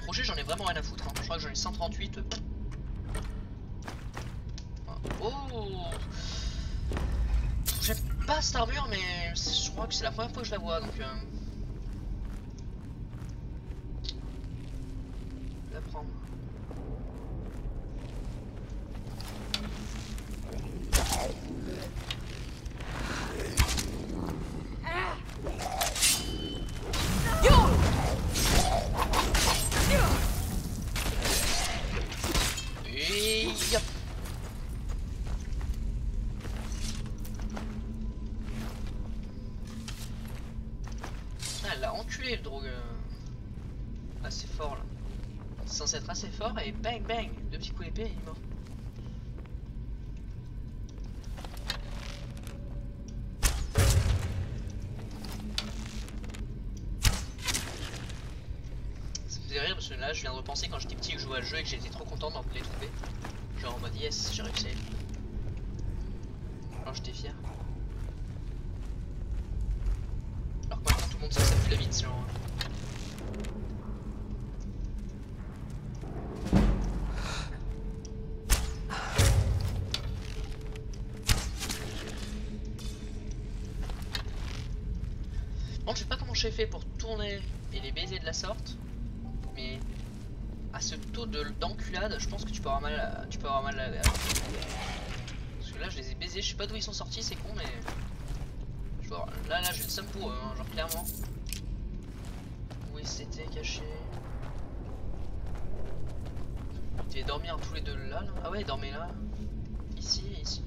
Projet, j'en ai vraiment rien à foutre, hein. Je crois que j'en ai 138. Oh! J'aime pas cette armure, mais je crois que c'est la première fois que je la vois, donc je vais la prendre. Et yop. Elle l'a enculé le drogue. Assez fort là. C'est censé être assez fort et bang bang. Deux petits coups d'épée et il est mort. Ça me faisait rire parce que là je viens de repenser quand j'étais petit que je jouais à le jeu et que j'étais trop content d'en les trouver. Genre en mode yes, j'ai réussi. Alors j'étais fier. Alors que maintenant tout le monde sait que ça pue la vie de ce genre. Bon, je sais pas comment j'ai fait pour tourner et les baiser de la sorte, mais à ce taux d'enculade, je pense que tu peux avoir mal à, parce que là je les ai baisés, je sais pas d'où ils sont sortis, c'est con, mais je vois, là j'ai le seum pour eux, hein, genre clairement. Où ils s'étaient cachés? devaient dormir tous les deux là, là. Ah ouais, dormez là. Ici et ici.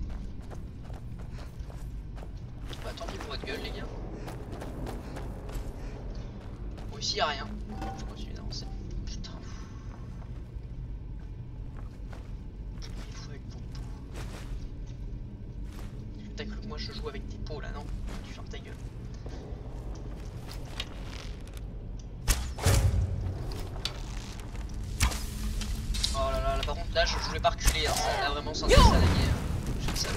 Bah tant pis pour votre gueule les gars. Bon ici y'a rien. Je continue d'avancer. Putain. Je me fous avec vos pots. T'as cru que moi je joue avec tes pots là, non? Tu fermes ta gueule. Oh là là, là par contre là je voulais pas reculer, hein. Ça a vraiment senti ça la guerre. J'aime ça.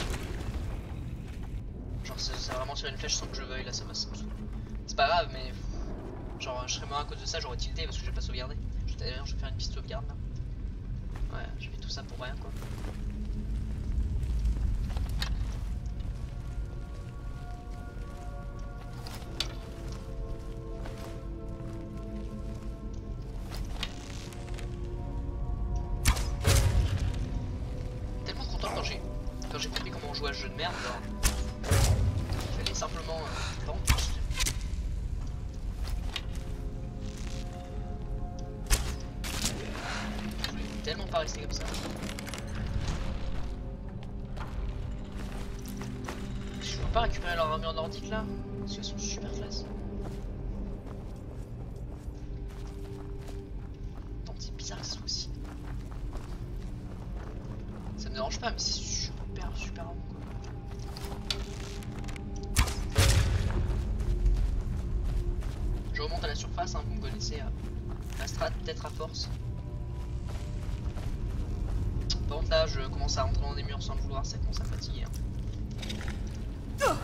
Genre ça vraiment tirer une flèche sans que je veuille, là ça me saoule. C'est pas grave mais genre je serais mort à cause de ça, j'aurais tilté parce que j'ai pas sauvegardé. D'ailleurs je vais faire une petite sauvegarde là. Ouais, j'ai fait tout ça pour rien quoi. Tellement content quand j'ai compris comment on jouait à ce jeu de merde, genre il fallait simplement par contre, tellement pas rester comme ça. Je peux pas récupérer leur armure nordique là parce qu'elles sont super classe. Attends, c'est bizarre que ça soit aussi. Ça me dérange pas, mais c'est super long quoi. Je remonte à la surface, hein, vous me connaissez. La strat peut-être à force. Par contre là je commence à rentrer dans des murs sans le vouloir, ça commence à fatiguer. Hein. Ah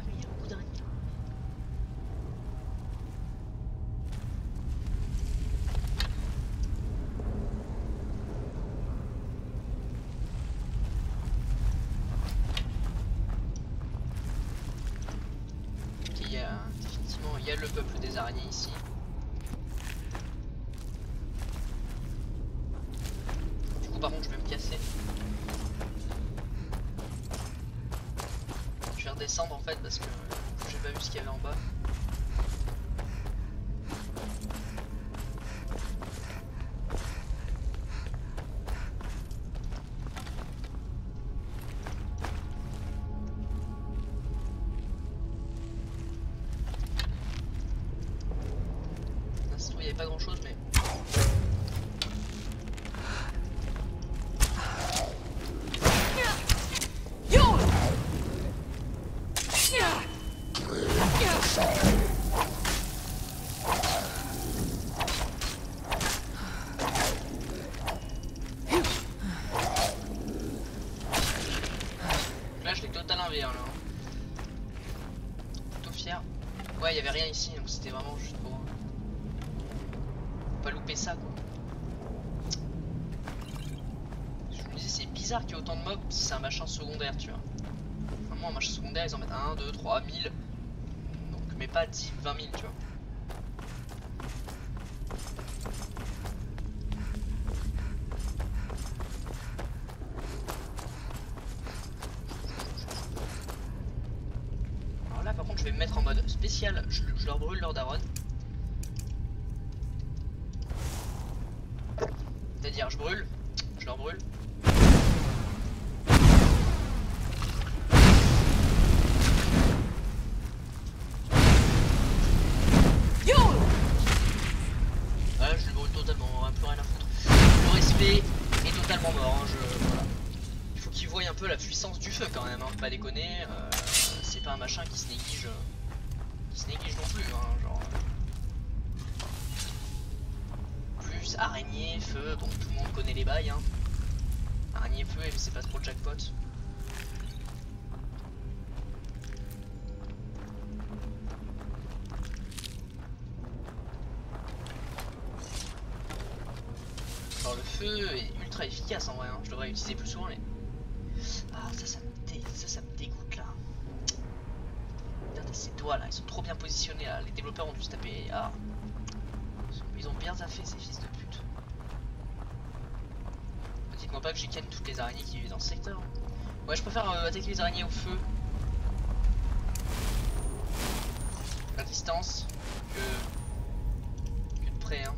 mais il y a beaucoup d'araignées. Effectivement, il y a le peuple des araignées ici. Du coup, par contre, je vais me casser. Je vais redescendre en fait parce que j'ai pas vu ce qu'il y avait en bas. Il n'y avait pas grand chose mais... Là je l'ai total inverse là. Plutôt fier. Ouais il y avait rien ici donc c'était vraiment juste pour... pas louper ça quoi. Je me disais c'est bizarre qu'il y ait autant de mobs si c'est un machin secondaire tu vois. Vraiment un machin secondaire ils en mettent 1, 2, 3, 1000. Donc mais pas 10, 20 000 tu vois. Alors là par contre je vais me mettre en mode spécial, je leur brûle leur daronne. C'est-à-dire je brûle, je leur brûle. Voilà, je le brûle totalement, on n'a plus rien à foutre. Le respect est totalement mort, hein, voilà. Il faut qu'ils voient un peu la puissance du feu quand même, hein, pas déconner. C'est pas un machin qui se néglige non plus, hein, genre... Araignée, feu, bon tout le monde connaît les bails hein. Araignée, feu et c'est pas trop le jackpot. Alors le feu est ultra efficace en vrai hein. Je devrais l'utiliser plus souvent mais... Ah ça me dégoûte là. Regardez ces doigts là, ils sont trop bien positionnés là. Les développeurs ont dû se taper... Ah. Ils ont bien taffé ces fils de pute. Dites-moi pas que j'ai ken toutes les araignées qui vivent dans ce secteur. Ouais je préfère attaquer les araignées au feu. distance que de près. Hein.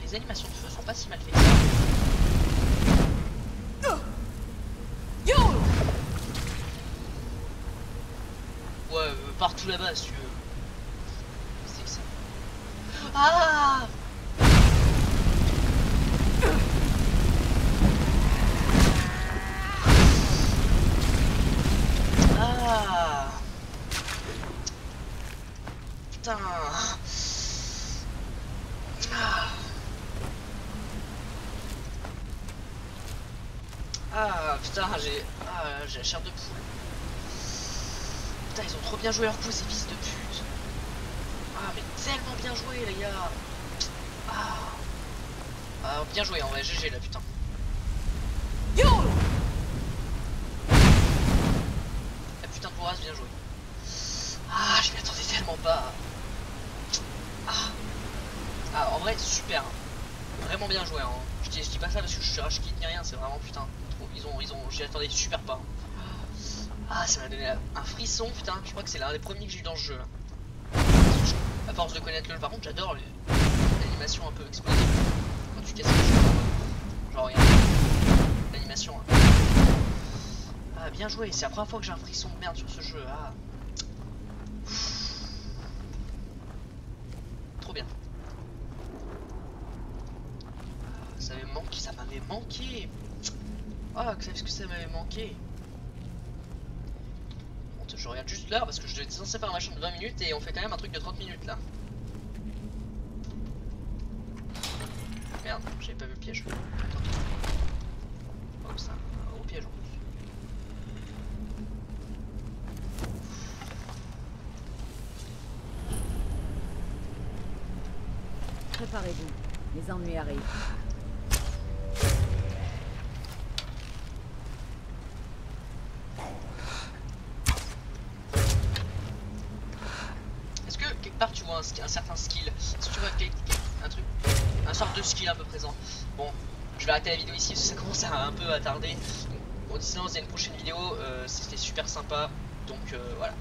Les animations de feu sont pas si mal faites. Ouais, partout là-bas si tu veux. C'est que ça. Ah! Ah! Putain! Ah putain, j'ai la chair de poule. Putain, ils ont trop bien joué leur coup, ces fils de pute. Ah, mais tellement bien joué, les gars. Ah, bien joué, en vrai, GG là, putain. La putain de bourrasse, bien joué. Ah, je m'y attendais tellement pas. Ah, en vrai, super. Vraiment bien joué, hein. Je dis pas ça parce que je suis rage quitte ni rien, c'est vraiment putain. J'y attendais super pas. Ah, ça m'a donné un frisson, putain. Je crois que c'est l'un des premiers que j'ai eu dans ce jeu. Là. À force de connaître LoL, par contre, j'adore l'animation un peu explosive. Quand tu casses les choses. Genre, regarde. L'animation. Hein. Ah, bien joué. C'est la première fois que j'ai un frisson de merde sur ce jeu. Ah. Trop bien. Ça m'avait manqué. Ah, qu'est-ce que ça m'avait manqué. Bon, je regarde juste l'heure parce que je étais censé faire un machin de 20 minutes et on fait quand même un truc de 30 minutes là. Merde, j'avais pas vu le piège. Oh, c'est un gros piège en plus. Préparez-vous, les ennuis arrivent. Part tu vois un certain skill, si tu vois un sorte de skill un peu présent. Bon, je vais arrêter la vidéo ici parce que ça commence un peu à tarder. Bon, sinon c'est une prochaine vidéo, c'était super sympa, donc voilà.